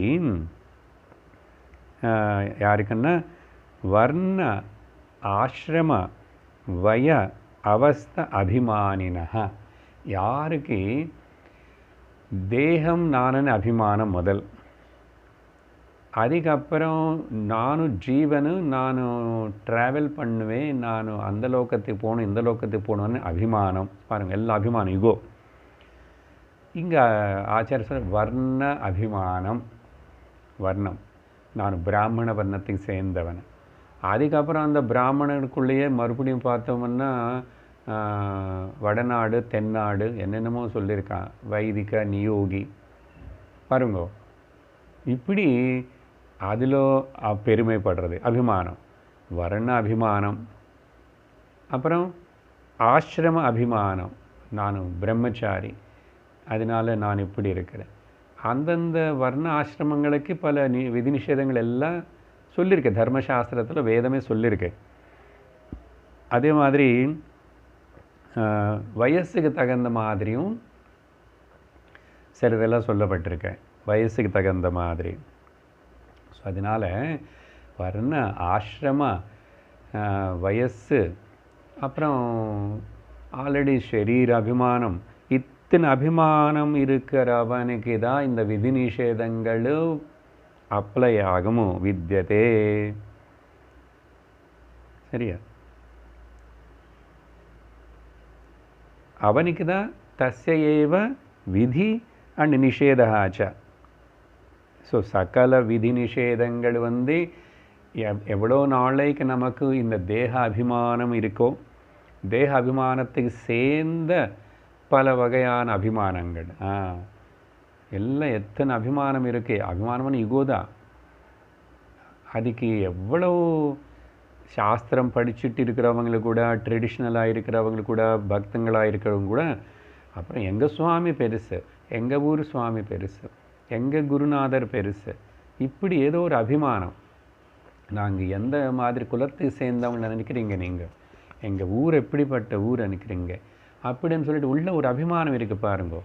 யாருக்குன்னா வர்ண ஆசிரம வய அவஸ்த அபிமானின. யாருக்கு தேகம் நானன்னு அபிமானம் முதல், அதுக்கப்புறம் நானும் ஜீவனு, நான் ட்ராவல் பண்ணுவேன், நான் அந்த லோகத்துக்கு போகணும் இந்த லோகத்துக்கு போகணுன்னு அபிமானம். பாருங்கள், எல்லா அபிமானம் யுகோ. இங்கே ஆச்சாரிய சொல்ற வர்ண அபிமானம். வர்ணம், நான் பிராமண வர்ணத்துக்கு சேர்ந்தவன். அதுக்கப்புறம் அந்த பிராமணனுக்குள்ளேயே மறுபடியும் பார்த்தோம்னா வடநாடு தென்னாடு என்னென்னமோ சொல்லியிருக்கான், வைதிக நியோகி. பாருங்கோ, இப்படி அதில் பெருமைப்படுறது அபிமானம், வர்ண அபிமானம். அப்புறம் ஆசிரம அபிமானம், நான் பிரம்மச்சாரி அதனால் நான் இப்படி இருக்கிறேன். அந்தந்த வர்ண ஆசிரமங்களுக்கு பல விதி நிஷேதங்கள் எல்லாம் சொல்லியிருக்கு, தர்மசாஸ்திரத்தில் வேதமே சொல்லியிருக்கு. அதே மாதிரி வயசுக்கு தகுந்த மாதிரியும் சிலதெல்லாம் சொல்லப்பட்டிருக்கு, வயசுக்கு தகுந்த மாதிரி. ஸோ அதனால் வர்ண ஆசிரம வயசு, அப்புறம் ஆல்ரெடி ஷரீர அபிமானம், இத்தனை அபிமானம் இருக்கிறவனுக்கு தான் இந்த விதி நிஷேதங்களும் அப்ளை ஆகுமோ வித்யதே. சரியா? அவனுக்கு தான் தஸ்யைவ விதி அண்ட் நிஷேதாச்ச. ஸோ சகல விதி நிஷேதங்கள் எவ்வளோ நாளைக்கு நமக்கு இந்த தேக அபிமானம் இருக்கோ, தேக அபிமானத்துக்கு சேர்ந்த பல வகையான அபிமானங்கள், எல்லாம் எத்தனை அபிமானம் இருக்கு. அபிமானம்னு ஈகோதான். அதுக்கு எவ்வளவு சாஸ்திரம் படிச்சுட்டு இருக்கிறவங்களுக்கு கூட, ட்ரெடிஷ்னலாக இருக்கிறவங்களுக்கு கூட, பக்தங்களாக இருக்கிறவங்க கூட, அப்புறம் எங்கள் சுவாமி பெருசு, எங்கள் ஊர் சுவாமி பெருசு, எங்கள் குருநாதர் பெருசு, இப்படி ஏதோ ஒரு அபிமானம். நாங்கள் எந்த மாதிரி குலத்தை சேர்ந்தவங்க நினைக்கிறீங்க நீங்கள், எங்கள் ஊர் எப்படிப்பட்ட ஊர் நினைக்கிறீங்க அப்படின்னு சொல்லிட்டு உள்ள ஒரு அபிமானம் இருக்குது பாருங்க.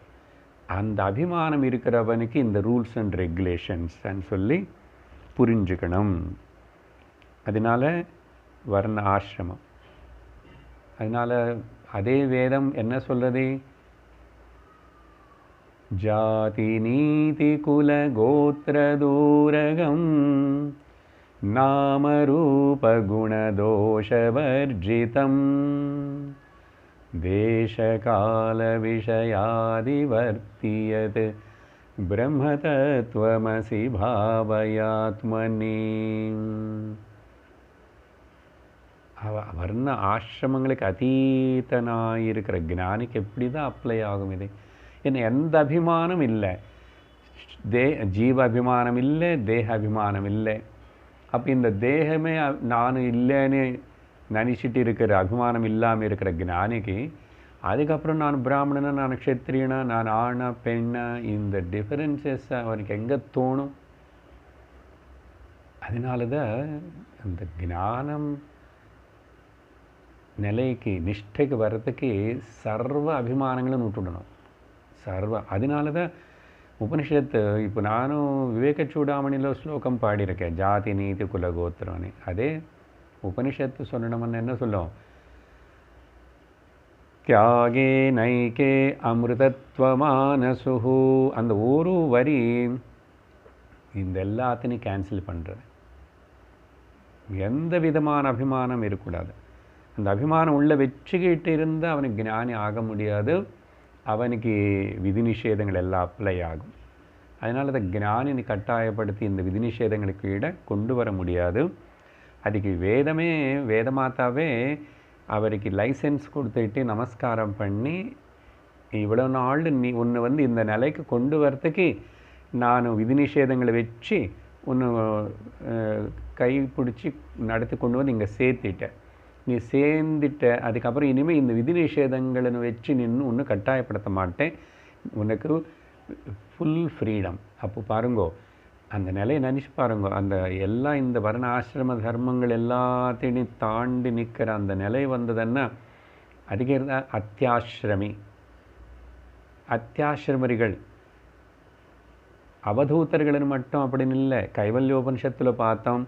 அந்த அபிமானம் இருக்கிறவனுக்கு இந்த ரூல்ஸ் அண்ட் ரெகுலேஷன்ஸ் சொல்லி புரிஞ்சுக்கணும். அதனால வர்ண ஆசிரமம். அதனால அதே வேதம் என்ன சொல்றது? ஜாதி நீதி குல கோத்திர தூரகம் நாம ரூப குண தோஷ வர்ஜிதம் தேச கால விஷயாதிவர்த்தியத் பிரம்ம தத்துவமசி பாவயாத்மனி. வர்ண ஆசிரமங்களுக்கு அதீதனாயிருக்கிற ஞானிக்கு எப்படி தான் அப்ளை ஆகும் இது? என்ன எந்த அபிமானம் இல்லை, ஜீவ அபிமானம் இல்லை, தேக அபிமானம் இல்லை. அப்போ இந்த தேகமே நான் இல்லைன்னு நினச்சிட்டு இருக்கிற அபிமானம் இல்லாமல் இருக்கிற ஞானிக்கு அதுக்கப்புறம் நான் பிராமணனா, நான் க்ஷத்ரியனா, நான் ஆணா பெண்ணா, இந்த டிஃபரன்சஸ் அவனுக்கு எங்கே தோணும்? அதனால தான் அந்த ஞானம் நிலைக்கு நிஷ்டைக்கு வர்றதுக்கு சர்வ அபிமானங்களும் விட்டுடணும். அதனால தான் உபனிஷத்து, இப்போ நானும் விவேக சூடாமணியில் ஸ்லோகம் பாடியிருக்கேன், ஜாதி நீதி குலகோத்திரம்னு. அதே உபனிஷத்து சொல்லணும்னு என்ன சொல்லும்? தியாகே நைகே அமிர்தத்வமானசுஹு. அந்த ஒரு வரி இந்த எல்லாத்தையும் கேன்சல் பண்ணுறது. எந்த விதமான அபிமானம் இருக்கக்கூடாது. அந்த அபிமானம் உள்ள வச்சுக்கிட்டு இருந்தால் அவனுக்கு ஞானி ஆக முடியாது. அவனுக்கு விதி நிஷேதங்கள் எல்லாம் அப்ளை ஆகும். அதனால் அதை ஞானினை கட்டாயப்படுத்தி இந்த விதி நிஷேதங்களுக்கு இட கொண்டு வர முடியாது. அதுக்கு வேதமாதாவே அவருக்கு லைசன்ஸ் கொடுத்துட்டு நமஸ்காரம் பண்ணி, இவ்வளோ நாள் நீ உன்னை இந்த நிலைக்கு கொண்டு வரத்துக்கு நான் விதி நிஷேதங்களை வச்சு ஒன்று கை பிடிச்சி நடத்தி கொண்டு வந்து இங்கே சேர்த்திட்டேன். நீ சேர்ந்துட்ட, அதுக்கப்புறம் இனிமேல் இந்த விதி நிஷேதங்களை வச்சு நின்று ஒன்றும் கட்டாயப்படுத்த மாட்டேன், உனக்கு ஃபுல் ஃப்ரீடம். அப்போ பாருங்கோ, அந்த நிலையை நினச்சி பாருங்கோ. அந்த எல்லாம் இந்த வர்ண ஆசிரம தர்மங்கள் எல்லாத்தையும் தாண்டி நிற்கிற அந்த நிலை வந்ததுன்னா அதுக்கு இருந்தால் அத்தியாசிரமரிகள் அவதூதர்கள்னு மட்டும் அப்படின்னு இல்லை. கைவல்யோபனிஷத்தில் பார்த்தோம்,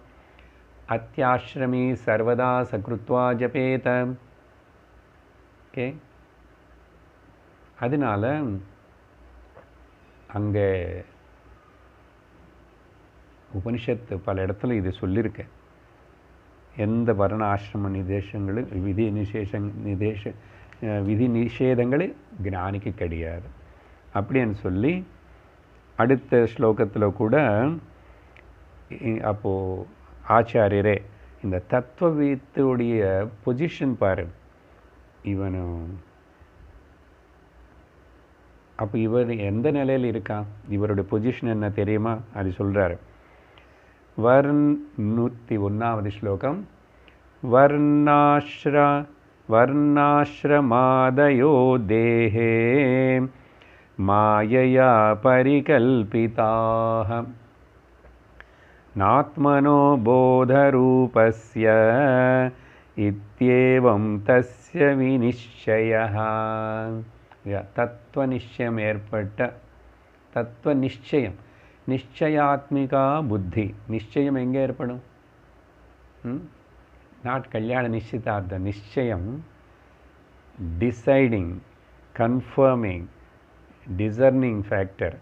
அத்தியாசிரமி சர்வதா சக்ருத்வா ஜபேத. ஓகே, அதனால அங்கே உபனிஷத்து பல இடத்துல இது சொல்லியிருக்கேன். எந்த வர்ண ஆசிரம நிதேசங்களும் விதி நிஷேதங்கள் ஞானிக்கு கிடையாது அப்படின்னு சொல்லி அடுத்த ஸ்லோகத்தில் கூட அப்போது ஆச்சாரியரே இந்த தத்துவவித்துடைய பொசிஷன் பாரு. அப்போ இவர் எந்த நிலையில் இருக்கான், இவருடைய பொசிஷன் என்ன தெரியுமா? அது சொல்கிறாரு. 101வது ஸ்லோகம். வர்ணாஸ்ரமாதயோ தேஹே மாயையா பரிகல்பிதாஹ நாத்மனோ போதரூபஸ்ய இத்யேவம் தஸ்ய விநிச்சயः. தத்துவ நிச்சயம் ஏற்பட்ட தத்துவ நிச்சயம், நிச்சயாத்மிகா புத்தி. நிச்சயம் எங்கே ஏற்படும்? நாட் கல்யாண நிச்சயதார்த்த நிச்சயம். Deciding, confirming, discerning factor.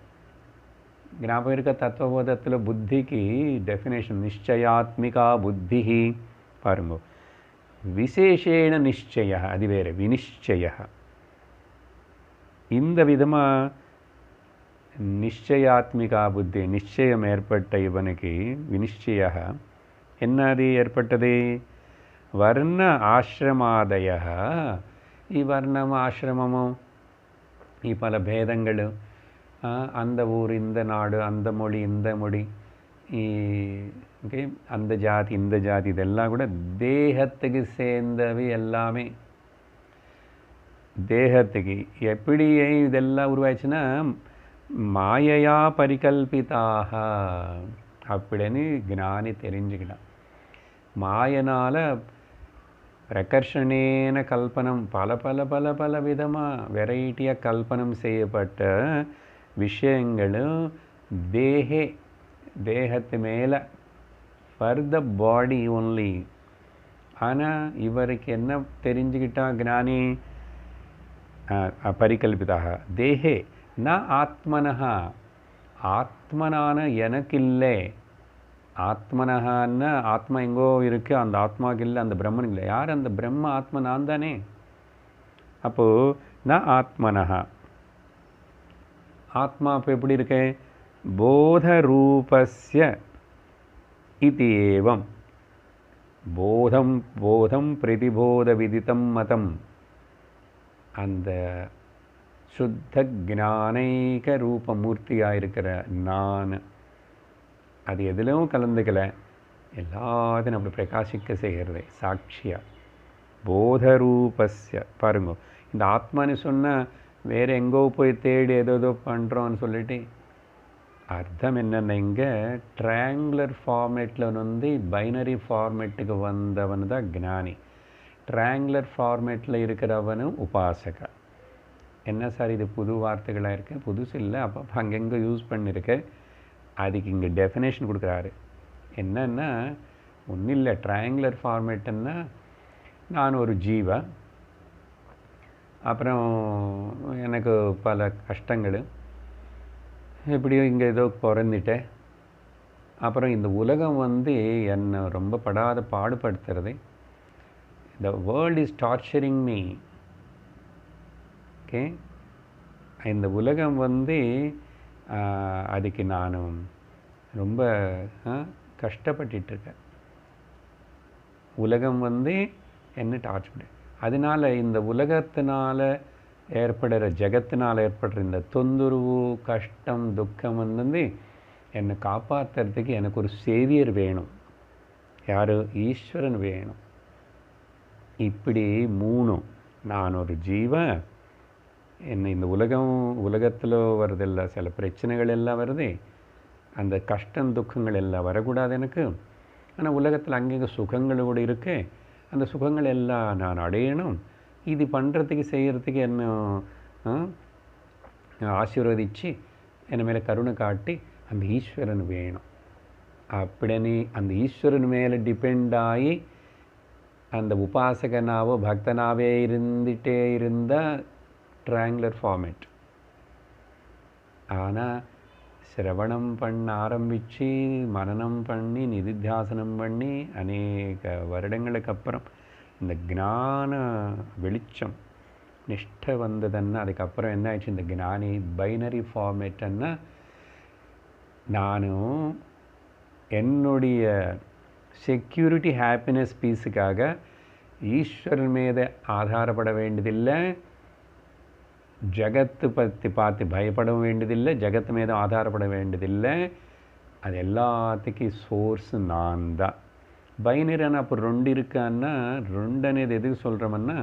ஞாபகம் இருக்க தத்துவபோதத்தில் புத்திக்கு டெஃபினேஷன் நிச்சயாத்மிகா புத்தி. பாருங்க, விசேஷேண நிச்சய, அது வேறு, விநிச்சய. இந்த விதமாக நிச்சயாத்மிகா புத்தி, நிச்சயம் ஏற்பட்ட இவனுக்கு விநிச்சய என்னது ஏற்பட்டது? வர்ண ஆசிரமாதய. ಈ ವರ್ಣಮ ಆಶ್ರಮಮು ಈ ಪಲ ಭೇದಗಳು அந்த ஊர் இந்த நாடு, அந்த மொழி இந்த மொழி, ஓகே, அந்த ஜாதி இந்த ஜாதி, இதெல்லாம் கூட தேகத்துக்கு சேர்ந்தவை எல்லாமே. தேகத்துக்கு எப்படி இதெல்லாம் உருவாச்சுன்னா மாயையா பரிகல்பிதாக அப்படின்னு ஞானி தெரிஞ்சுக்கிட்டான். மாயனால் பிரகர்ஷனேன கல்பனம், பல பல பல பல விதமாக வெரைட்டியாக கல்பனம் செய்யப்பட்ட விஷயங்களும் தேகத்து மேலே ஃபார் த பாடி ஒன்லி. ஆனால் இவருக்கு என்ன தெரிஞ்சுக்கிட்டா ஞானி? பரிகல்பிதாக தேகே ந ஆத்மனஹா, ஆத்மனான எனக்கு இல்லை. ஆத்மனஹான்னா ஆத்மா எங்கோ இருக்குது, அந்த ஆத்மாவுக்கு இல்லை, அந்த பிரம்மனுக்கு இல்லை. யார் அந்த பிரம்ம? ஆத்மா நான் தானே. அப்போது ந ஆத்மனஹா, ஆத்மா இப்போ எப்படி இருக்கு? போதரூபஸ்ய இதி ஏவம், போதம் போதம் பிரதிபோத விதித்தம் மதம், அந்த சுத்த ஞானைக ரூப மூர்த்தியாக இருக்கிற நான், அது எதிலும் கலந்துக்கலை, எல்லாத்தையும் அப்படி பிரகாசிக்க செய்கிறது சாட்சியாக. போதரூபஸ்ய பாருங்க, இந்த ஆத்மான்னு சொன்னால் வேறு எங்கோ போய் தேடி ஏதோ பண்ணுறோன்னு சொல்லிட்டு அர்த்தம் என்னென்ன, இங்கே ட்ரையாங்குலர் ஃபார்மேட்டில் வந்து பைனரி ஃபார்மேட்டுக்கு வந்தவன் தான் ஞானி. ட்ரையாங்குலர் ஃபார்மேட்டில் இருக்கிறவனும் உபாசகா. என்ன சார் இது புது வார்த்தைகளாக இருக்குது? புதுசு இல்லை, அப்போ அங்கெங்கே யூஸ் பண்ணியிருக்கேன். அதுக்கு இங்கே டெஃபினேஷன் கொடுக்குறாரு. என்னன்னா ஒன்றும் இல்லை, ட்ரையாங்குலர் ஃபார்மேட்டுன்னா நான் ஒரு ஜீவா, அப்புறம் எனக்கு பல கஷ்டங்கள், எப்படியோ இங்கே ஏதோ பிறந்துட்டேன், அப்புறம் இந்த உலகம் வந்து என்னை ரொம்ப படாத பாடுபடுத்துறது. The world is torturing me. Okay, இந்த உலகம் வந்து அதுக்கு நான் ரொம்ப கஷ்டப்பட்டுருக்கேன். உலகம் வந்து என்ன டார்ச் பண்ணு, அதனால் இந்த உலகத்தினால் ஏற்படுற ஜகத்தினால் ஏற்படுற இந்த தொந்தரவு கஷ்டம் துக்கம் வந்து என்னை காப்பாற்றுறதுக்கு எனக்கு ஒரு சேவியர் வேணும். யார்? ஈஸ்வரன் வேணும். இப்படி மூணும், நான் ஒரு ஜீவன், என்ன இந்த உலகத்தில் வருதில்ல சில பிரச்சனைகள் எல்லாம் வருது, அந்த கஷ்டம் துக்கங்கள் எல்லாம் வரக்கூடாது எனக்கு. ஆனால் உலகத்தில் அங்கங்கே சுகங்கள் கூட இருக்கு, அந்த சுகங்கள் எல்லாம் நான் அடையணும். இது பண்ணுறதுக்கு செய்கிறதுக்கு என்ன ஆசீர்வதித்து என் மேலே கருணை காட்டி அந்த ஈஸ்வரன் வேணும். அப்படின்னு அந்த ஈஸ்வரன் மேலே டிபெண்ட் ஆகி அந்த உபாசகனாவோ பக்தனாவே இருந்துகிட்டே இருந்தால் ட்ரையாங்குலர் ஃபார்மேட். ஆனால் சிரவணம் பண்ண ஆரம்பித்து மனனம் பண்ணி நிதித்தியாசனம் பண்ணி அநேக வருடங்களுக்கு அப்புறம் இந்த ஞான வெளிச்சம் நிஷ்டை வந்ததுன்னா அதுக்கப்புறம் என்ன ஆயிடுச்சு? இந்த ஞானி பைனரி ஃபார்மேட்டுன்னா நானும் என்னுடைய செக்யூரிட்டி ஹாப்பினஸ் பீஸுக்காக ஈஸ்வரன் மீது ஆதாரப்பட வேண்டியதில்லை, ஜகத்து பற்றி பார்த்து பயப்பட வேண்டியதில்லை, ஜகத்து மீது ஆதாரப்பட வேண்டியதில்லை. அது எல்லாத்துக்கும் சோர்ஸ் நான் தான். பைனரியான அப்போ ரெண்டு இருக்கான்னா, ரெண்டு అనేది எதுக்கு சொல்கிறோம்னா,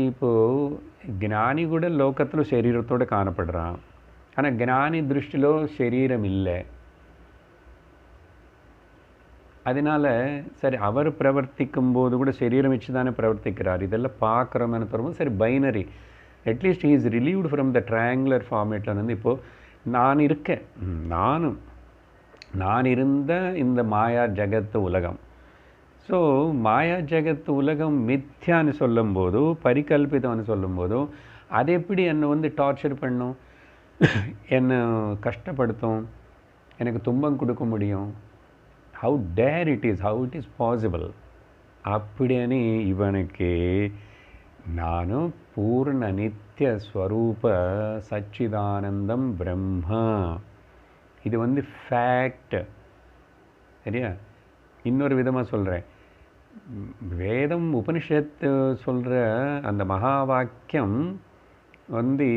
இப்போது ஞானி கூட லோகத்தில் சரீரத்தோடு காணப்படுறான், ஆனால் ஞானி திருஷ்டிலோ சரீரம் இல்லை. அதனால் சரி அவர் பிரவர்த்திக்கும் போது கூட சரீரம் வச்சு தானே பிரவர்த்திக்கிறார், இதெல்லாம் பார்க்குறோம்னு தரும்போது சரி binary at least he is relieved from the triangular ஃபார்மேட்டில் வந்து இப்போது நான் இருக்கேன், நான் இருந்த இந்த மாயா ஜகத்து உலகம். ஸோ மாயா ஜகத்து உலகம் மித்யான்னு சொல்லும்போது பரிகல்பிதம்னு சொல்லும்போது அது எப்படி என்னை வந்து டார்ச்சர் பண்ணும், என்னை கஷ்டப்படுத்தும், எனக்கு துன்பம் கொடுக்க முடியும்? How dare it is, how it is possible? அப்படின்னு இவனுக்கு நானும் பூர்ண நித்திய ஸ்வரூப சச்சிதானந்தம் பிரம்மா, இது வந்து ஃபேக்ட். சரியா? இன்னொரு விதமாக சொல்கிறேன், வேதம் உபனிஷத்து சொல்கிற அந்த மகா வாக்கியம் வந்து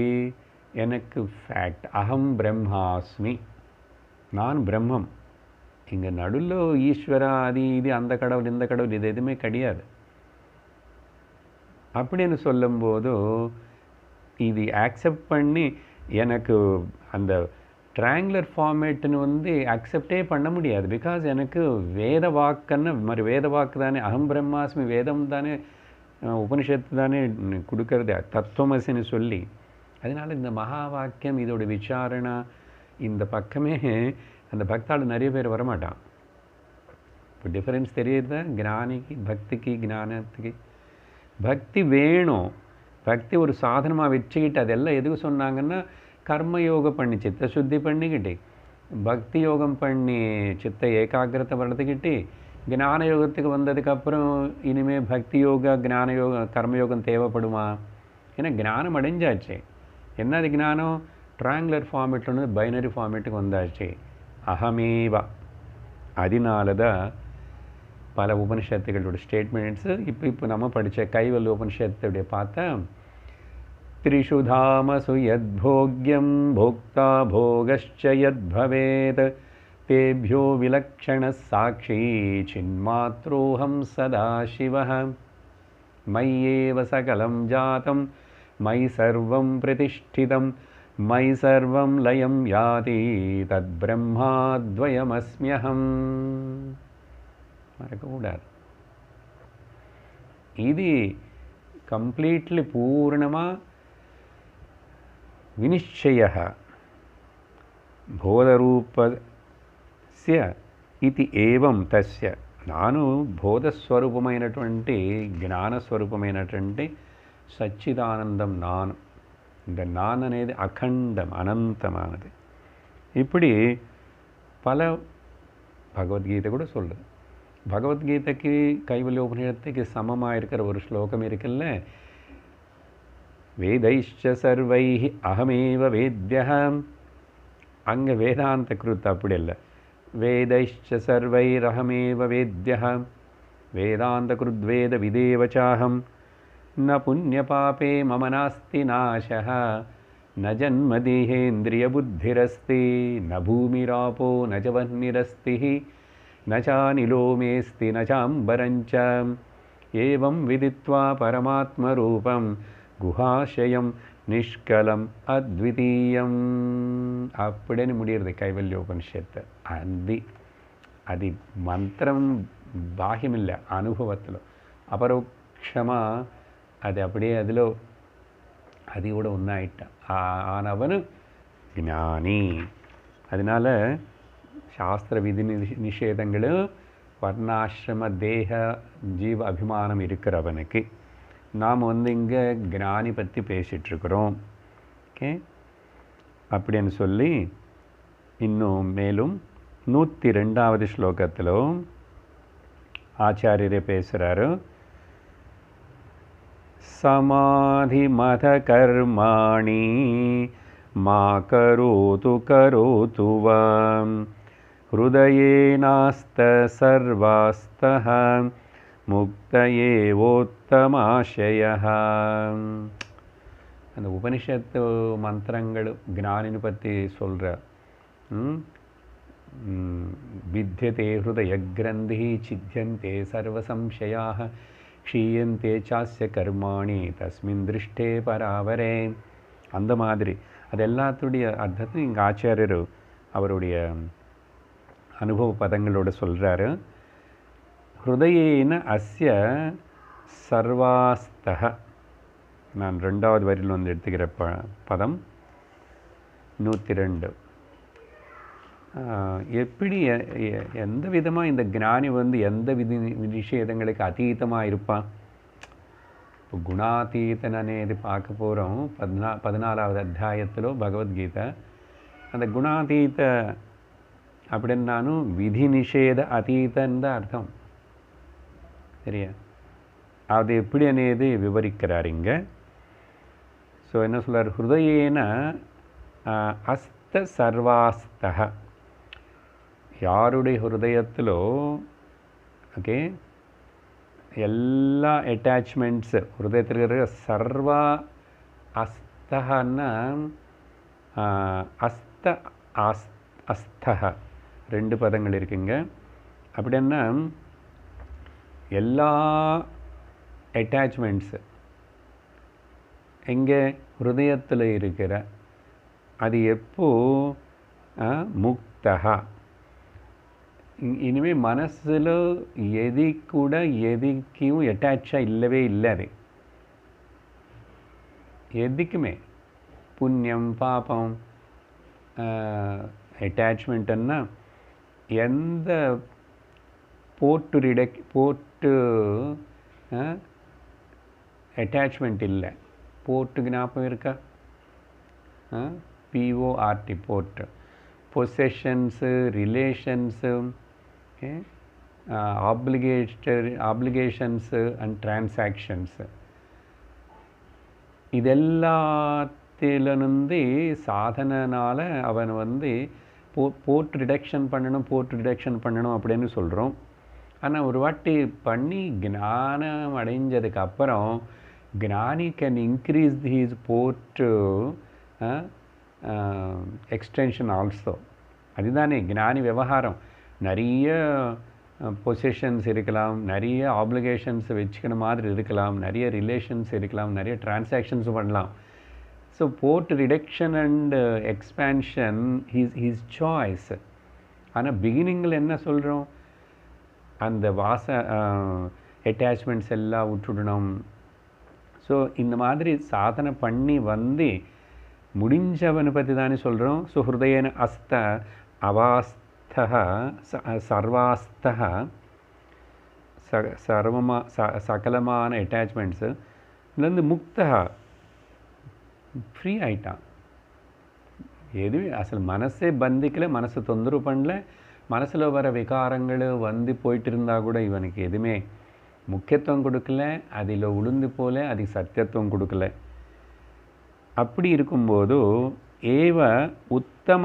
எனக்கு ஃபேக்ட், அகம் பிரம்மாஸ்மி, நான் பிரம்மம். இங்கே நடுவில் ஈஸ்வரா அது இது அந்த கடவுள் இந்த கடவுள் இது எதுவுமே கிடையாது அப்படின்னு சொல்லும்போது இது ஆக்செப்ட் பண்ணி எனக்கு அந்த ட்ரையாங்குலர் ஃபார்மேட்டுன்னு வந்து அக்செப்டே பண்ண முடியாது. பிகாஸ் எனக்கு வேத வாக்குன்னு மாதிரி வேத வாக்கு தானே, அகம் பிரம்மாஸ்மி வேதம் தானே, உபனிஷத்து தானே கொடுக்கறது தத்துவமசின்னு சொல்லி. அதனால் இந்த மகா வாக்கியம் இதோட விசாரணா இந்த பக்கமே அந்த பக்தாள் நிறைய பேர் வரமாட்டான். இப்போ டிஃபரன்ஸ் தெரியுது ஞானிக்கு பக்திக்கு ஞானத்துக்கு. பக்தி வேணும், பக்தி ஒரு சாதனமாக வச்சுக்கிட்டு அதெல்லாம் எதுக்கு சொன்னாங்கன்னா கர்மயோகம் பண்ணி சித்த சுத்தி பண்ணிக்கிட்டு பக்தி யோகம் பண்ணி சித்த ஏகாகிரத்தை வளர்த்துக்கிட்டு ஞான யோகத்துக்கு வந்ததுக்கப்புறம் இனிமேல் பக்தி யோகா ஞான யோகம் கர்மயோகம் தேவைப்படுமா? ஏன்னா ஞானம் அடைஞ்சாச்சு. என்னது ஞானம்? ட்ரையாங்குலர் ஃபார்மேட்ல பைனரி ஃபார்மேட்டுக்கு வந்தாச்சு, அகமேவா. அதனால தான் பல உபனிஷத்துகளோட ஸ்டேட்மெண்ட்ஸு இப்போ நம்ம படித்த கைவல்ய உபனிஷத்துடைய பார்த்தா त्रिषु धामसु यद्भोग्यं भोक्ता भोगश्च यद्भवेत् तेभ्यो विलक्षणः साक्षी चिन्मात्रोऽहं सदाशिवः मय्येव सकलं जातं मयि सर्वं प्रतिष्ठितं मयि सर्वं लयं याति तद्ब्रह्माद्वयमस्म्यहम्. மறக்கக்கூடாது. இது கம்ப்ளீட்லி பூர்ணமாக विनिश्चयः बोधरूपस्य इति एवं तस्य नानु बोधस्वरूपమైనటువంటి జ్ఞానస్వరూపమైనటువంటి సచ్చిదానందం నాను. இந்த நான் అనేది அகண்டம் அனந்தமானது. இப்படி பல பகவத்கீதை கூட சொல்லுது. பகவத்கீதைக்கு கைவல்யோபனிஷத்துக்கு சமமாக இருக்கிற ஒரு ஸ்லோகம் இருக்குல்ல, வேதைஷ்ச சர்வைஹ அகமேவ வேத்யஹ. அங்கே வேதாந்த கிருத் அப்படி இல்லை, வேதைஷ்ச சர்வைரஹமேவ வேத்யஹ வேதாந்த கிருத்வேத விதேவச்சாஹம் ந புண்ணியபாபே மம நாஸ்தி நாசஹ ந ஜன்மதேஹேந்திரிய புத்திரஸ்தி ந பூமிராபோ ந ச வன்னிரஸ்தி ந சாநிலோ மேஸ்தி ந சாம்பரஞ்ச ஏவம் விதித்வா பரமாத்மரூபம் குஹாஷயம் நிஷ்கலம் அத்விதீயம் அப்படின்னு முடிகிறது கைவல்யோபனிஷத்து. అది మంత్రం బాహ్యమిల్ల అనుభవత్తులో అపరోక్షமாக అది அப்படியே அதில் அது கூட ஒன்றாயிட்ட ஆனவனு ஞானி. அதனால் சாஸ்திர விதி நிஷேதங்களும் வர்ணாசிரம தேக ஜீவ அபிமானம் இருக்கிறவனுக்கு நாம் வந்து இங்கே ஞானி பற்றி பேசிகிட்ருக்குறோம். ஓகே, அப்படின்னு சொல்லி இன்னும் மேலும் 102வது ஸ்லோகத்தில் ஆச்சாரியரே பேசுகிறாரு. சமாதி மத கர்மாணி மா கரோது கரோது வாம் ஹ்ருதயே நாஸ்த சர்வாஸ்தஹ முக்தயே ஓத்தமாஷயஹ. அந்த உபனிஷத்து மந்திரங்கள் ஞானினு பற்றி சொல்கிற வித்யதே ஹிருதய கிரந்தி சித்தியந்தே சர்வசம்சயாः க்ஷீயந்தே சாஸ்ய கர்மாணி தஸ்மின் திருஷ்டே பராவரே. அந்த மாதிரி அது எல்லாத்துடைய அர்த்தத்தையும் இங்கே ஆச்சாரியர் அவருடைய அனுபவ பதங்களோடு சொல்கிறாரு. ஹிருதயேன அஸ்ய சர்வாஸ்தஹ. நான் 2வது வரியில் வந்து எடுத்துக்கிற பதம் 102. எப்படி எந்த விதமாக இந்த ஞானி வந்து எந்த விஷயங்களுக்கு அதீதமாக இருப்பான்? இப்போ குணாதீதன் అనేది பார்க்க போகிறோம் 14வது அத்தியாயத்தில் பகவத்கீதை. அந்த குணாதீத அப்படின்னாலும் விதி நிஷேத அதீதன் தான் அர்த்தம். சரியா? அது எப்படி అనేది விவரிக்கிறார் இங்கே. ஸோ என்ன சொல்கிறார்? ஹிருதயேன அஸ்த சர்வாஸ்தஹ. யாருடைய ஹிருதயத்திலோ ஓகே எல்லா அட்டாச்மெண்ட்ஸு ஹிருதயத்தில் இருக்கிற சர்வா அஸ்தஹன்னா அஸ்த அஸ்தஹ 2 பதங்கள் இருக்குங்க. அப்படின்னா எல்லா அட்டாச்மெண்ட்ஸு எங்கே ஹிருதயத்தில் இருக்கிற அது எப்போ முக்தஹா. இனிமேல் மனசில் எது கூட எதுக்கும் அட்டாச்சாக இல்லவே இல்லை. அது எதுக்குமே புண்ணியம் பாபம் அட்டாச்மெண்ட்டுன்னா எந்த போட்டு அட்டாச்மெண்ட் இல்லை. போட்டு ஞாபகம் இருக்கா? PORT போட்டு பொசெஷன்ஸு ரிலேஷன்ஸு ஆப்ளிகேஷன்ஸு அண்ட் டிரான்சாக்ஷன்ஸு இதெல்லாத்திலிருந்து சாதனைனால் அவன் போட்டு ரிடக்ஷன் பண்ணணும் அப்படின்னு சொல்கிறோம். ஆனால் ஒரு வாட்டி பண்ணி ஞானம் அடைஞ்சதுக்கப்புறம் ஞானி கேன் இன்க்ரீஸ் ஹீஸ் போட்டு எக்ஸ்டென்ஷன் ஆல்சோ. அதுதானே ஞானி விவகாரம். நிறைய பொசிஷன்ஸ் இருக்கலாம், நிறைய ஆப்ளிகேஷன்ஸ் வச்சுக்கிற மாதிரி இருக்கலாம், நிறைய ரிலேஷன்ஸ் இருக்கலாம், நிறைய டிரான்சாக்ஷன்ஸ் பண்ணலாம். So port reduction and expansion his choice. ஆனால் பிகினிங்கில் என்ன சொல்கிறோம்? அந்த அட்டாச்மெண்ட்ஸ் எல்லாம் விட்டுடணும். ஸோ இந்த மாதிரி சாதனை பண்ணி முடிஞ்சவனை பற்றி தானே சொல்கிறோம். ஸோ ஹிருதயேன அஸ்த அவாஸ்தஹ சர்வாஸ்தஹ சகலமான அட்டாச்மெண்ட்ஸு இதுலேருந்து முக்தஹா ஃப்ரீ ஆயிட்டான். எதுவே அசல் மனசே பந்திக்கல, மனசு தொந்தரவு பண்ணல, மனசில் வர விகாரங்கள் போயிட்டு இருந்தால் கூட இவனுக்கு எதுவுமே முக்கியத்துவம் கொடுக்கல, அதில் உளுந்து போல அதுக்கு சத்தியத்துவம் கொடுக்கல. அப்படி இருக்கும்போது ஏவ உத்தம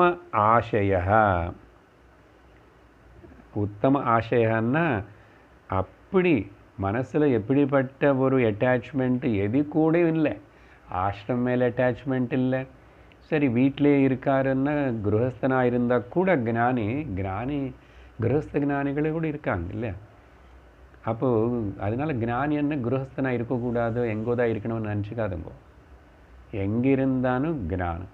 ஆசையன்னா அப்படி மனசில் எப்படிப்பட்ட ஒரு அட்டாச்மெண்ட் எது கூட இல்லை. ஆஷ்ரம் மேலே அட்டாச்மெண்ட் இல்லை. சரி வீட்டிலே இருக்காருன்னா கிரகஸ்தனாக இருந்தால் கூட ஞானி கிரகஸ்த ஞானிகளே கூட இருக்காங்க இல்லையா? அப்போது அதனால் ஞானி என்ன கிரகஸ்தனாக இருக்கக்கூடாதோ எங்கோதான் இருக்கணும்னு நினச்சிக்காதுங்கோ. எங்கே இருந்தாலும் ஞானம்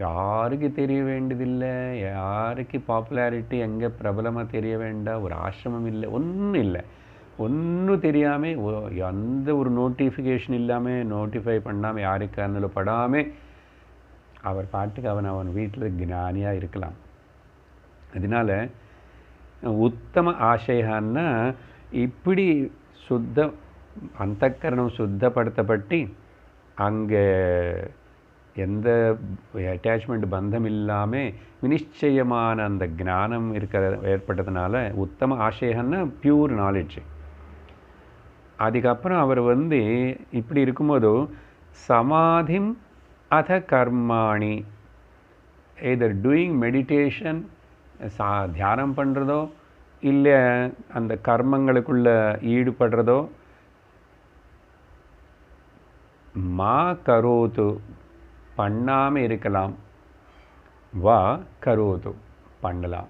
யாருக்கு தெரிய வேண்டியதில்லை, யாருக்கு பாப்புலாரிட்டி எங்கே பிரபலமாக தெரிய வேண்டாம், ஒரு ஆசிரமம் இல்லை, ஒன்றும் இல்லை. ஒன்றும் தெரியாமல் எந்த ஒரு நோட்டிஃபிகேஷன் இல்லாமல் நோட்டிஃபை பண்ணாமல் யாருக்கு அதில் படாமல் அவர் பாட்டுக்கு அவன் வீட்டில் ஞானியாக இருக்கலாம். அதனால் உத்தம ஆசையான்னா இப்படி அந்தக்கரணம் சுத்தப்படுத்தப்பட்டு அங்கே எந்த அட்டாச்மெண்ட் பந்தம் இல்லாமல் நிச்சயமான அந்த ஞானம் ஏற்பட்டதுனால உத்தம ஆசையான்னா பியூர் நாலேஜ். அதுக்கப்புறம் அவர் இப்படி இருக்கும்போது சமாதிம் அத கர்மாணி எதர் டூயிங் மெடிடேஷன் தியானம் பண்ணுறதோ இல்லை அந்த கர்மங்களுக்குள்ள ஈடுபடுறதோ மா கரோது பண்ணாமல் இருக்கலாம், வா கரோது பண்ணலாம்.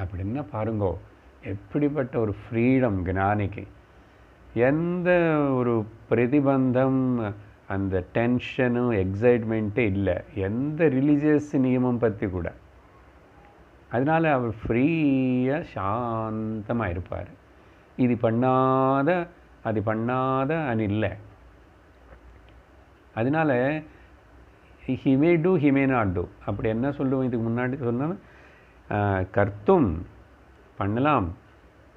அப்படின்னா பாருங்கோ எப்படிப்பட்ட ஒரு ஃப்ரீடம் ஞானிக்கு. எந்த ஒரு பிரதிபந்தம் அந்த டென்ஷனும் எக்ஸைட்மெண்ட்டே இல்லை, எந்த ரிலீஜியஸ் நியமம் பற்றி கூட. அதனால் அவர் ஃப்ரீயாக சாந்தமாக இருப்பார். இது பண்ணாத அது பண்ணாத அது இல்லை. அதனால் he may do he may not do. அப்படி என்ன சொல்லுவோம்? இதுக்கு முன்னாடி சொன்னால் கர்த்தும் பண்ணலாம்,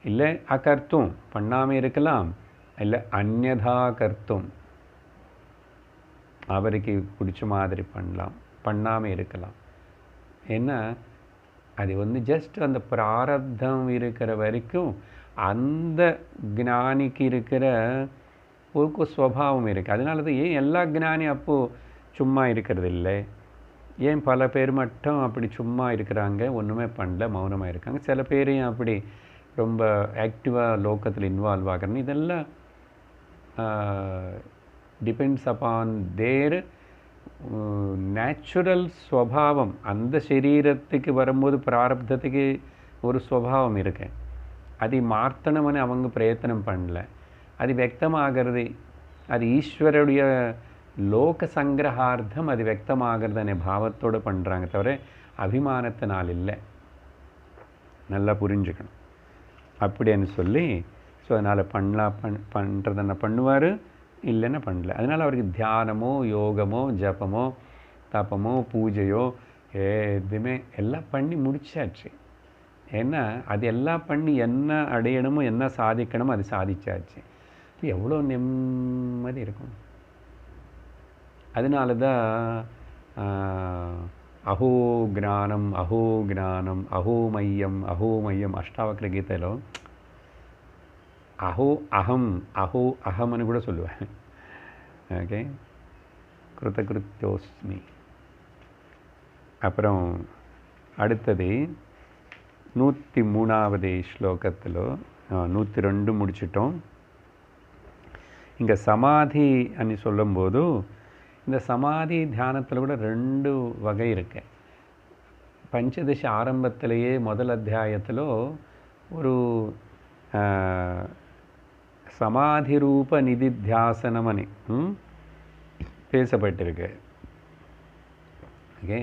இல்லை அகர்த்தும் பண்ணாமல் இருக்கலாம், இல்லை அந்யதா கர்த்தும் அவருக்கு பிடிச்ச மாதிரி பண்ணலாம், பண்ணாமல் இருக்கலாம். ஏன்னா அது ஜஸ்ட் அந்த பிராரப்தம் இருக்கிற வரைக்கும் அந்த ஞானிக்கு இருக்கிற ஒரு ஸ்வபாவம் இருக்குது. அதனால தான் ஏன் எல்லா ஞானி அப்போது சும்மா இருக்கிறது இல்லை, ஏன் பல பேர் மட்டும் அப்படி சும்மா இருக்கிறாங்க, ஒன்றுமே பண்ணல, மௌனமாக இருக்காங்க. சில பேரையும் அப்படி ரொம்ப ஆக்டிவாக லோக்கத்தில் இன்வால்வ் ஆகிறன்னு இதெல்லாம் டிபெண்ட்ஸ் அப்பான் தேர் நேச்சுரல் ஸ்வபாவம் அந்த சரீரத்துக்கு வரும்போது பிராரப்தத்துக்கு ஒரு ஸ்வபாவம் இருக்கு. அது மாற்றணும்னு அவங்க பிரயத்தனம் பண்ணல. அது வியக்தமாகிறது. அது ஈஸ்வருடைய லோக சங்கிரகார்த்தம் அது வியக்தமாகிறதுனே பாவத்தோடு பண்ணுறாங்க தவிர அபிமானத்தினால் இல்லை. நல்லா புரிஞ்சுக்கணும். அப்படின்னு சொல்லி ஸோ அதனால் பண்ணுறதுன்னா பண்ணுவார், இல்லைன்னா பண்ணல. அதனால் அவருக்கு தியானமோ யோகமோ ஜபமோ தப்பமோ பூஜையோ எதுவுமே எல்லாம் பண்ணி முடிச்சாச்சு. ஏன்னா அது எல்லாம் பண்ணி என்ன அடையணுமோ என்ன சாதிக்கணுமோ அது சாதிச்சாச்சு. எவ்வளோ நிம்மதி இருக்கும். அதனால தான் అహో జ్ఞానం అహో జ్ఞానం అహోమయ్యం అష్టావక్ర గీతలో అహో అహం అని కూడా சொல்லுவேன். ஓகே, கிருதகிருத்யோஸ்மி. அப்புறம் அடுத்தது 103வது ஸ்லோகத்தில் 102 முடிச்சிட்டோம். இங்கே சமாதி అని சொல்லும்போது இந்த சமாதி தியானத்தில் கூட 2 வகை இருக்கு. பஞ்சதசி ஆரம்பத்திலேயே முதல் அத்தியாயத்தில் ஒரு சமாதி ரூப நிதித்தியாசனம் అని பேசப்பட்டிருக்கு. ஓகே,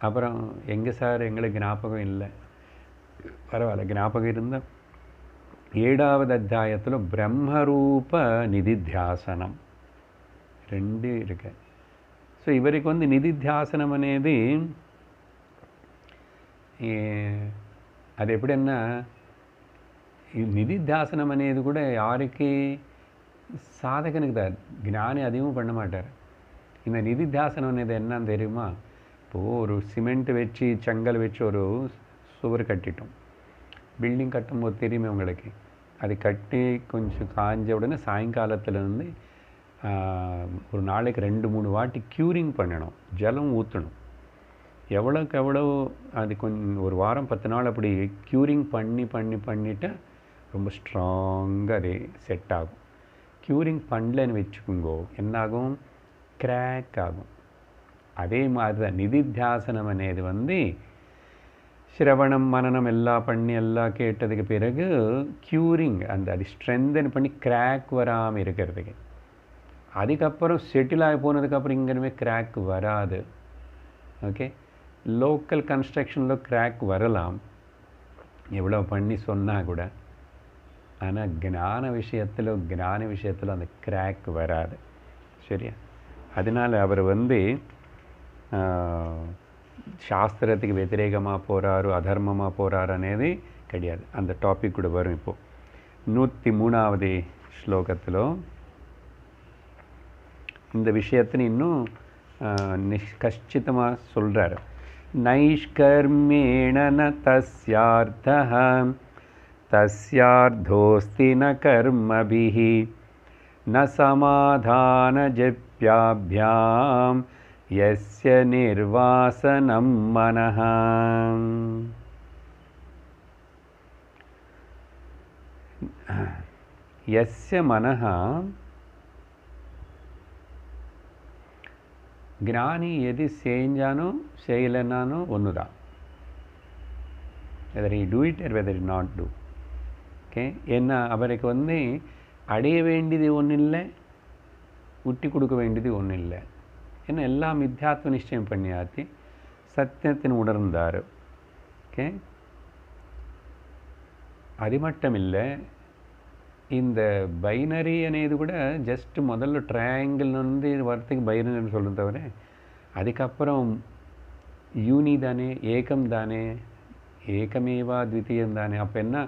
அப்புறம் எங்கே சார் எங்களுக்கு ஞாபகம் இல்லை, பரவாயில்ல ஞாபகம் இருந்தால் 7வது அத்தியாயத்தில் பிரம்மரூப நிதித்தியாசனம் 2 இருக்கு. ஸோ இவருக்கு வந்து நிதித்தியாசனம் అనేది அது எப்படின்னா நிதித்தியாசனம் అనేది கூட யாருக்கு சாதகனுக்கு தான், ஞானி அதிகமும் பண்ண மாட்டார். இந்த நிதித்தியாசனம் అనేది என்னன்னு தெரியுமா? இப்போது ஒரு சிமெண்ட் வச்சு செங்கல் வச்சு ஒரு சுவர் கட்டிட்டோம். பில்டிங் கட்டும்போது தெரியுமே உங்களுக்கு, அது கட்டி கொஞ்சம் காஞ்ச உடனே சாயங்காலத்துலேருந்து ஒரு நாளைக்கு 2-3 வாட்டி க்யூரிங் பண்ணணும், ஜலம் ஊற்றணும். எவ்வளோக்கு எவ்வளோ அது கொஞ்சம் ஒரு வாரம் 10 நாள் அப்படி க்யூரிங் பண்ணிவிட்டு ரொம்ப ஸ்ட்ராங்காக அது செட் ஆகும். க்யூரிங் பண்ணலன்னு வச்சுக்கோங்கோ என்னாகும், கிராக் ஆகும். அதே மாதிரி தான் நிதித்தியாசனம் అనేది வந்து சிரவணம் மனனம் எல்லாம் பண்ணி எல்லாம் கேட்டதுக்கு பிறகு க்யூரிங் அது ஸ்ட்ரென்தன் பண்ணி கிராக் வராமல் இருக்கிறதுக்கு. அதுக்கப்புறம் செட்டில் ஆகி போனதுக்கப்புறம் இங்கேயுமே கிராக் வராது. ஓகே, லோக்கல் கன்ஸ்ட்ரக்ஷனில் கிராக் வரலாம் எவ்வளோ பண்ணி சொன்னால் கூட. ஆனால் ஞான விஷயத்தில் அந்த கிராக் வராது. சரியா? அதனால் அவர் வந்து சாஸ்திரத்துக்கு వ్యతిరేகமாக போகிறாரு அதர்மமாக போகிறாரு అనేది கிடையாது. அந்த டாபிக் கூட வரும். இப்போது 103வது ஸ்லோகத்தில் இந்த விஷயத்தை இன்னும் நிஷ்கஷ்டிதமாக சொல்கிறார். நைஷ்கர்மேண ந தஸ்யார்த்தः தஸ்யார்த்தோஸ்தி ந கர்மபிஹி ந சமாதான ஜப்யாப்யாம் யஸ்ய நிர்வாசனம் மனஹ. யஸ்ய மனஹ, ஞானி எது செஞ்சானோ செய்யலைன்னானோ ஒன்று தான். Whether he do it or whether he not do. Okay, ஏன்னா அவருக்கு வந்து அடைய வேண்டியது ஒன்றும் இல்லை, விட்டு கொடுக்க வேண்டியது ஒன்றும் இல்லை. ஏன்னா எல்லாம் மித்யாத்வ நிச்சயம் பண்ணியாச்சு, சத்தியத்தின் உணர்ந்தார். ஓகே, அது மட்டும் இல்லை, இந்த பைனரி అనేది கூட ஜஸ்ட் முதல்ல ட்ரையாங்கிள் வந்து வரத்துக்கு பைனரின்னு சொல்லுறது தவிர அதுக்கப்புறம் யூனி தானே, ஏகம் தானே, ஏகமேவா த்விதீயம் தானே. அப்போ என்ன,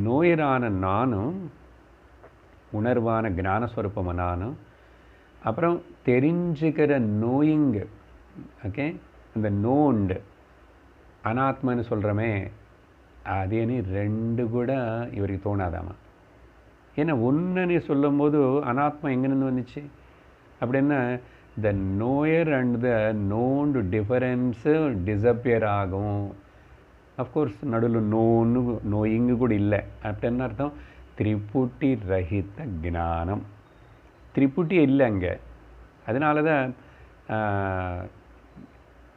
நோயரான நானும் உணர்வான ஞானஸ்வரூபமாக நானும், அப்புறம் தெரிஞ்சுக்கிற நோயிங்கு. ஓகே, அந்த நோண்டு அனாத்மன்னு சொல்கிறோமே அதேன்னு 2 கூட இவருக்கு தோணாதாமா. ஏன்னா ஒன்றுன்னு சொல்லும் போது அனாத்மா எங்கேருந்து வந்துச்சு அப்படின்னா the knower and the known difference disappear ஆகும். அஃப்கோர்ஸ் நடுவில் நோயிங்கு கூட இல்லை. அப்படி என்ன அர்த்தம், திரிபுட்டி ரஹித ஞானம். திரிபுட்டி இல்லை அங்கே. அதனால தான்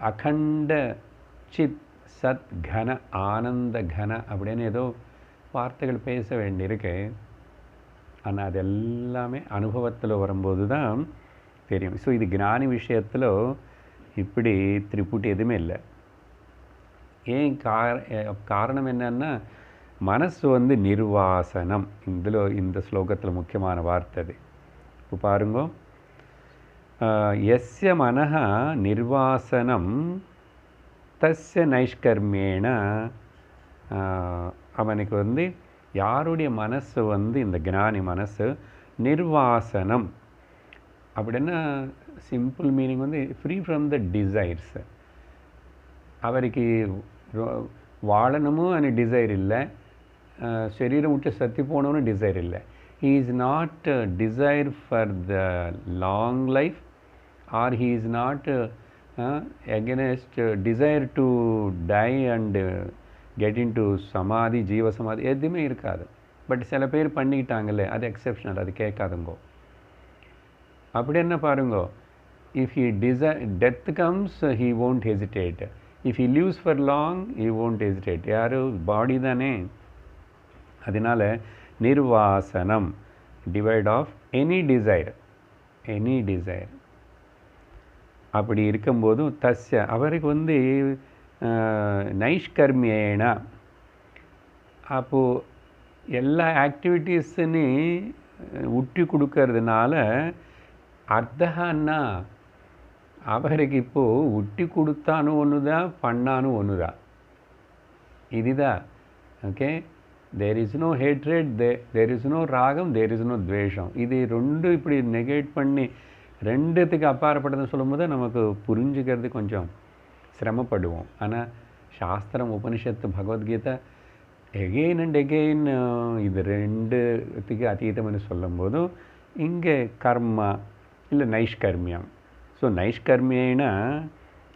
அகண்ட சித் சத் கன ஆனந்த கன அப்படின்னு ஏதோ வார்த்தைகள் பேச வேண்டியிருக்கு. ஆனால் அது எல்லாமே அனுபவத்தில் வரும்போது தான் தெரியும். ஸோ இது ஞானி விஷயத்தில் இப்படி திரிபுட்டி எதுவுமே இல்லை. ஏன் காரணம் என்னன்னா, மனசு வந்து நிர்வாசனம். இந்த ஸ்லோகத்தில் முக்கியமான வார்த்தை அது. இப்போ பாருங்க, எஸ்ய மனஹ நிர்வாசனம் தஸ்ய நைஷ்கர்மியேன. அவனுக்கு வந்து யாருடைய மனசு வந்து இந்த ஞானி மனசு நிர்வாசனம் அப்படின்னா சிம்பிள் மீனிங் வந்து ஃப்ரீ ஃப்ரம் த டிசைர்ஸ். அவருக்கு வாழணுமும் அனு டிசைர் இல்லை, శరీరం விட்டு சத்தி போகணும்னு டிசைர் இல்லை. he is not desire for the long life, or he is not against desire to die and get into சமாதி, ஜீவ சமாதி எதுவுமே இருக்காது. பட் சில பேர் பண்ணிக்கிட்டாங்களே, அது எக்ஸெப்ஷனல், அது கேட்காதுங்கோ. அப்படி என்ன பாருங்கோ, if he desire death comes, he won't hesitate. if he lives for long, he won't hesitate. யாரு பாடி தானே. அதனால நிர்வாசனம், devoid of any desire, any desire. அப்படி இருக்கும்போது தஸ்ய அவருக்கு வந்து நைஷ்கர்மியேன, அப்போது எல்லா ஆக்டிவிட்டீஸுன்னு உட்டி கொடுக்கறதுனால அர்த்தன்னா அவருக்கு இப்போது உட்டி கொடுத்தானும் ஒன்று தான், பண்ணானும் ஒன்று தான். இதுதான் okay. There is no hatred, there is no ragam, there is no துவேஷம். இது ரெண்டும் இப்படி நெகேட் பண்ணி ரெண்டுத்துக்கு அப்பாற்பட்டதுன்னு சொல்லும்போது நமக்கு புரிஞ்சுக்கிறது கொஞ்சம் சிரமப்படுவோம். ஆனால் சாஸ்திரம், உபனிஷத்து, பகவத்கீதை எகெயின் அண்ட் எகெயின் இது ரெண்டுத்துக்கு அதீதம்னு சொல்லும்போதும் இங்கே கர்மா இல்லை நைஷ்கர்மியம். ஸோ நைஷ்கர்மியன்னா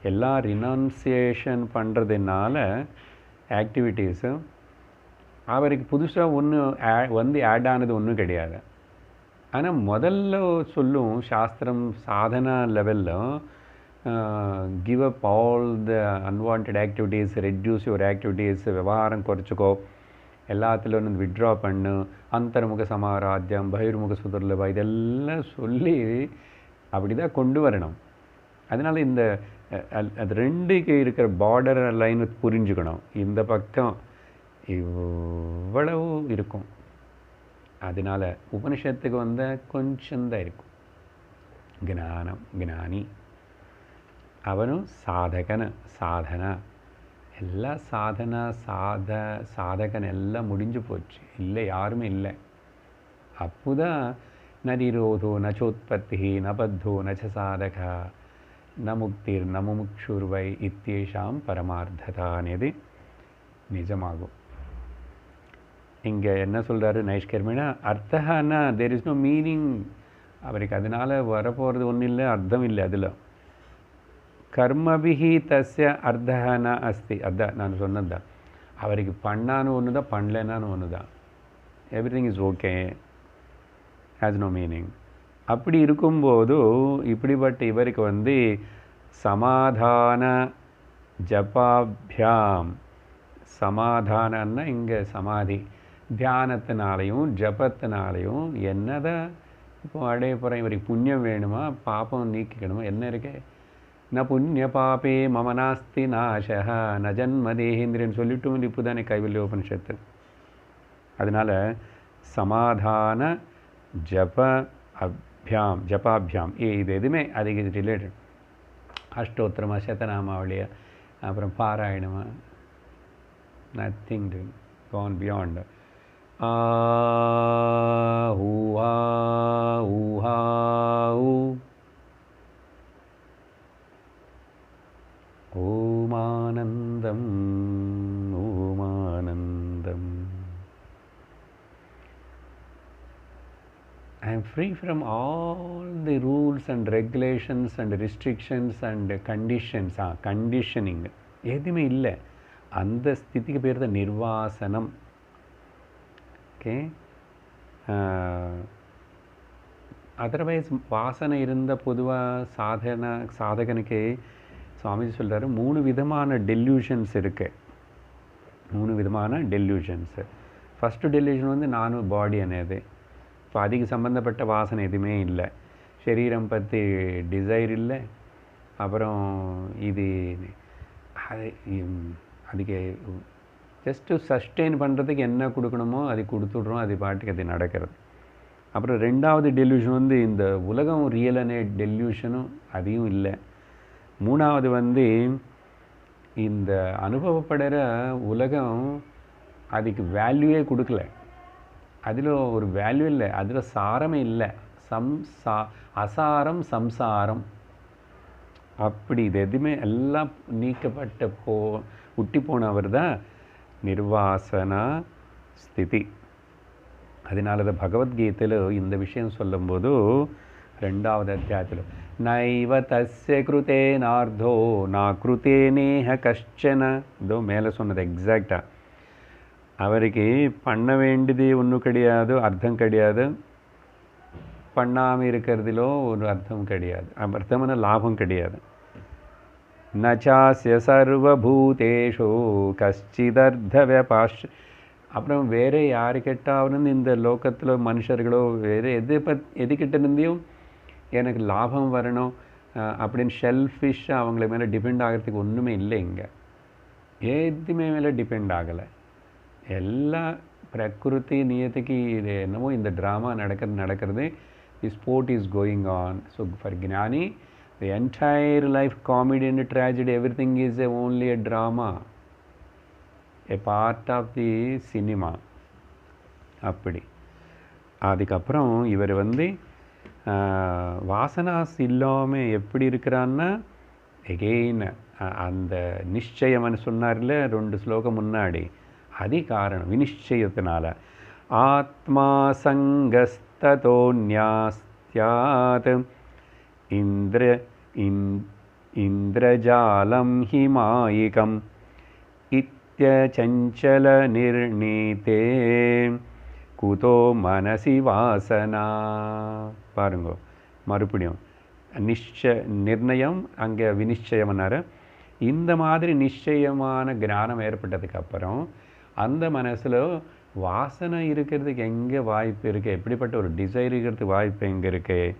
எல்லா ரினன்சியேஷன் பண்ணுறதுனால ஆக்டிவிட்டீஸு அவருக்கு புதுசாக ஒன்று ஆட் ஆனது ஒன்றும் கிடையாது. ஆனால் முதல்ல சொல்லும் சாஸ்திரம் சாதனா லெவலில் give up all the unwanted activities, reduce your activities, விவகாரம் குறைச்சிக்கோ, எல்லாத்துலேயும் வந்து வித்ட்ரா பண்ணு, அந்தர்முக சமாராத்தியம், பகிர்முக சுதர்லபா, இதெல்லாம் சொல்லி அப்படி தான் கொண்டு வரணும். அதனால் இந்த அது ரெண்டுக்கு இருக்கிற பார்டர் லைன் புரிஞ்சுக்கணும். இந்த பக்கம் இவ்வளவு இருக்கும், அதனால் உபனிஷத்துக்கு வந்த கொஞ்சம்தான் இருக்கும். ஞானம், ஞானி அவனும் சாதகன், சாதனா எல்லாம் சாதனா சாதகன் எல்லாம் முடிஞ்சு போச்சு, இல்லை யாருமே இல்லை. அப்போதான் ந நிரோதோ நச்சோத்பத்தி ந பத்தோ நச்ச சாதகா ந முக்திர் ந முமுக்ஷுர்வை இத்தியேஷாம் பரமார்த்ததா అనేది நிஜமாகும். இங்கே என்ன சொல்கிறாரு நைஷ்கர்மினா, அர்த்தனா தேர் இஸ் நோ மீனிங். அவருக்கு அதனால் வரப்போகிறது ஒன்றும் இல்லை, அர்த்தம் இல்லை. அதில் கர்மபிஹி தஸ்ய அர்த்தனா அஸ்தி. அதான் நான் சொன்னது தான். அவருக்கு பண்ணான்னு ஒன்று தான், பண்ணலனான்னு ஒன்று தான். Everything is okay, has no meaning. அப்படி இருக்கும்போது இப்படிப்பட்ட இவருக்கு வந்து சமாதான ஜபாபியாம், சமாதானன்னா இங்கே சமாதி, தியானத்தினாலையும் ஜபத்தினாலையும் என்னதான் இப்போ அடைய போகிறேன். இவருக்கு புண்ணியம் வேணுமா, பாப்பம் நீக்கிக்கணுமா, என்ன இருக்கு? ந புண்ணிய பாப்பே மம நாஸ்தி நாசஹ ந ஜன்ம தேஹேந்திரன் சொல்லிட்டும் இப்போ தானே கைவல்ய உபனிஷத்து. அதனால் சமாதான ஜபாபியாம் இது எதுவுமே அதுக்கு ரிலேட்டட். அஷ்டோத்திரமா, சதநாமாவளியா, அப்புறம் பாராயணமா, நத்திங் கான் பியாண்ட். ஓமானந்தம் ஓமானந்தம். I am free from all the rules and regulations and restrictions and conditions. Conditioning எதுவுமே இல்லை. அந்த ஸ்திதிக்கு பேர் தான் நிர்வாசனம். ஓகே, அதர்வைஸ் வாசனை இருந்த பொதுவாக சாதகனுக்கு சுவாமிஜி சொல்கிறாரு 3 விதமான டெல்யூஷன்ஸ் இருக்கு. 3 விதமான டெல்யூஷன்ஸு. ஃபஸ்ட்டு டெல்யூஷன் வந்து நானும் பாடி అనేది. இப்போ அதுக்கு சம்மந்தப்பட்ட வாசனை எதுவுமே இல்லை, சரீரம் பற்றி டிசைர் இல்லை, அப்புறம் இது அதுக்கு ஜஸ்ட்டு சஸ்டெயின் பண்ணுறதுக்கு என்ன கொடுக்கணுமோ அது கொடுத்துட்றோம், அது பாட்டுக்கு அது நடக்கிறது. அப்புறம் 2வது டெல்யூஷன் வந்து இந்த உலகம் ரியலான டெல்யூஷனும் அதையும் இல்லை. 3வது வந்து இந்த அனுபவப்படுற உலகம் அதுக்கு வேல்யூவே கொடுக்கல, அதில் ஒரு வேல்யூ இல்லை, அதில் சாரமே இல்லை, அசாரம் சம்சாரம் அப்படி இது எதுவுமே எல்லாம் நீக்கப்பட்ட உட்டி போனவர் தான் நிர்வாசனா ஸ்திதி. அதனால தான் பகவத்கீதையில் இந்த விஷயம் சொல்லும்போது 2வது அத்தியாயத்தில் நைவ தஸ்ய கிருதே நார்தோ நா கிருதே நேஹ கஷ்டன, இதோ மேலே சொன்னது எக்ஸாக்டாக. அவருக்கு பண்ண வேண்டியது ஒன்றும் கிடையாது, அர்த்தம் கிடையாது, பண்ணாமல் இருக்கிறதுலோ ஒரு அர்த்தம் கிடையாது, அர்த்தமான லாபம் கிடையாது. நச்சாஸ்ய சர்வபூதேஷு கஷ்டிதர்த்த வியபாஷ். அப்புறம் வேறு யாரு கேட்டாலும் இந்த லோகத்தில் மனுஷர்களோ வேறு எதுக்கிட்ட இருந்தையும் எனக்கு லாபம் வரணும் அப்படின்னு ஷெல்ஃபிஷ்ஷாக அவங்கள மேலே டிபெண்ட் ஆகிறதுக்கு ஒன்றுமே இல்லை. இங்கே எதுவுமே மேலே டிபெண்ட் ஆகலை. எல்லா பிரகிருதி நியத்துக்கு இது என்னமோ இந்த ட்ராமா நடக்கிறது. The sport is going on. So for ஞானி the entire life comedy and tragedy, everything is only a drama, a part of the cinema. அப்படி அதுக்கப்புறம் இவர் வந்து வாசனாஸ் இல்லாமல் எப்படி இருக்கிறான்னா எகெயின் அந்த நிச்சயம்னு சொன்னார்ல 2 ஸ்லோகம் முன்னாடி, அது காரணம் வினிச்சயத்தினால. ஆத்மா சங்கஸ்ததோன்யாஸ்த்யாத் இந்திரஜாலம் ஹிமாயிகம் இத்யசஞ்சல நிர்ணீதே குதோ மனசி வாசனா. பாருங்க மறுபடியும் நிர்ணயம் அங்கே வினிச்சயம்னாரு. இந்த மாதிரி நிச்சயமான ஞானம் ஏற்பட்டதுக்கப்புறம் அந்த மனசில் வாசனை இருக்கிறதுக்கு எங்கே வாய்ப்பு இருக்குது, எப்படிப்பட்ட ஒரு டிசைர் இருக்கிறதுக்கு வாய்ப்பு எங்கே இருக்குது,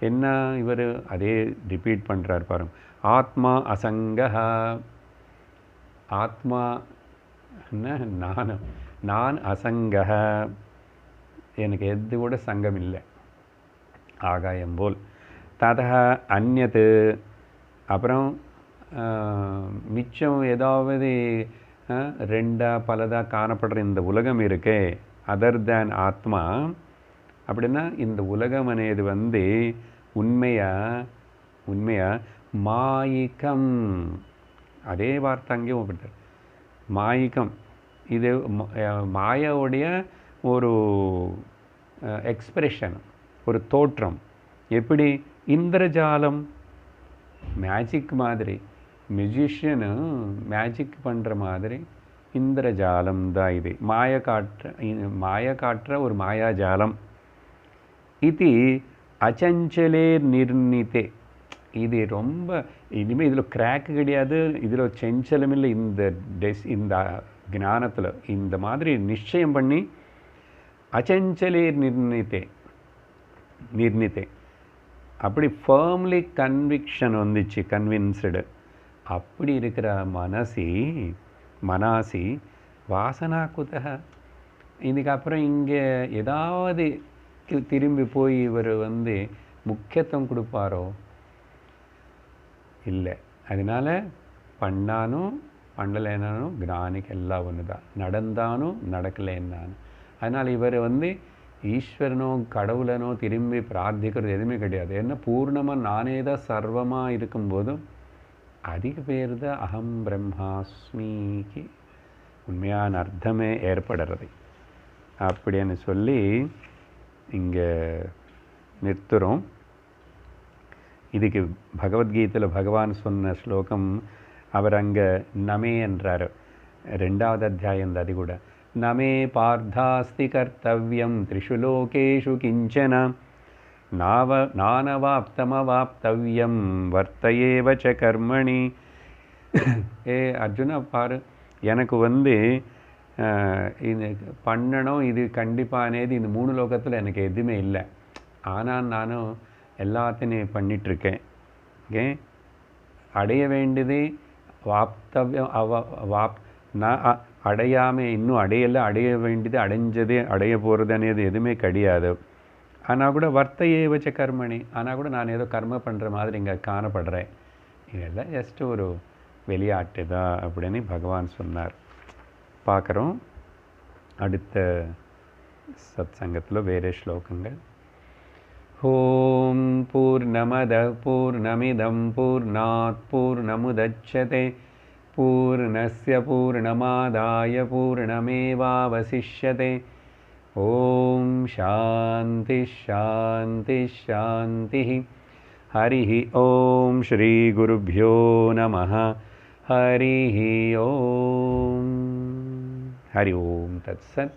என்ன இவர் அதே ரிப்பீட் பண்ணுறார் பாருங்க. ஆத்மா அசங்கஹ, ஆத்மா நான் அசங்கஹ, எனக்கு எது கூட சங்கம் இல்லை, ஆகாயம் போல். ததா அந்யத்து, அப்புறம் மிச்சம் ஏதாவது 2 பலதா காணப்படுற இந்த உலகம் இருக்கே, அதர் தேன் ஆத்மா. அப்படின்னா இந்த உலகம் అనేది வந்து உண்மையா மாயிகம். அதே வார்த்தை அங்கேயும் ஒப்பிட்டார், மாயிகம். இது மாயாவுடைய ஒரு எக்ஸ்பிரஷன், ஒரு தோற்றம். எப்படி இந்திரஜாலம், மேஜிக் மாதிரி, மியூசிஷியனு மேஜிக் பண்ணுற மாதிரி இந்திரஜாலம் தான் இது. மாய காட்டுற ஒரு மாயாஜாலம். இது அச்சஞ்சலே நிர்ணீதே, இது ரொம்ப இனிமேல் இதில் கிராக்கு கிடையாது, இதில் செஞ்சலம் இல்லை. இந்த ஞானத்தில் இந்த மாதிரி நிச்சயம் பண்ணி அச்சஞ்சலே நிர்ணீதே அப்படி ஃபர்ம்லி கன்விக்ஷன் வந்துச்சு, கன்வின்ஸ்டு. அப்படி இருக்கிற மனாசி வாசனா குதக. இதுக்கப்புறம் இங்கே ஏதாவது திரும்பி போய் இவர் வந்து முக்கியத்துவம் கொடுப்பாரோ இல்லை. அதனால பண்ணானும் பண்ணலைன்னானும் ஞானிக்கு எல்லாம் ஒன்று தான், நடந்தானும் நடக்கலைன்னானும். அதனால் இவர் வந்து ஈஸ்வரனோ கடவுளனோ திரும்பி பிரார்த்திக்கிறது எதுவுமே கிடையாது. ஏன்னா பூர்ணமாக நானே தான் சர்வமாக இருக்கும்போதும் அதிக பேர் தான் அகம் பிரம்மாஸ்மிக்கு உண்மையான அர்த்தமே ஏற்படுறது. அப்படின்னு சொல்லி இங்கே நிறுத்துகிறோம். இதுக்கு பகவத்கீதையில் பகவான் சொன்ன ஸ்லோகம் அவர் அங்கே நமே என்றார். 2வது அத்தியாயம் அது கூட न मे पार्थास्ति कर्तव्यं त्रिषु लोकेषु किञ्चन नानवाप्तमवाप्तव्यं वर्तयेव च कर्मणि. ஏ அர்ஜுனா பாரு, எனக்கு இது பண்ணணும், இது கண்டிப்பாக అనేది இந்த 3 லோகத்தில் எனக்கு எதுவுமே இல்லை. ஆனால் நானும் எல்லாத்தையும் பண்ணிகிட்ருக்கேன். ஓகே, அடைய வேண்டியது வாப்தவ்யம் நான் அடையாமல் இன்னும் அடையலை, அடைய வேண்டியது அடைஞ்சது, அடைய போகிறது అనేది எதுவுமே கிடையாது. ஆனால் கூட வர்த்தையே வச்ச கர்மணி, ஆனால் கூட நான் ஏதோ கர்ம பண்ணுற மாதிரி இங்கே காணப்படுறேன். இதெல்லாம் ஜஸ்ட் ஒரு விளையாட்டு தான் அப்படின்னு பகவான் சொன்னார். பார்க்குறோம் அடுத்த சத் சங்கத்தில் வேறு ஸ்லோகங்கள். ஓம் பூர்ணமத பூர்ணமிதம் பூர்ணாத் பூர்ணமுதச்யதே பூர்ணஸ்ய பூர்ணமாதாய பூர்ணமேவாவசிஷ்யதே. ஓம் சாந்தி ஷாந்தி ஷாந்தி. ஹரி ஓம் ஸ்ரீ குருப்யோ நமः. ஹரி ஓம். ஹரி ஓம் தத்சத்.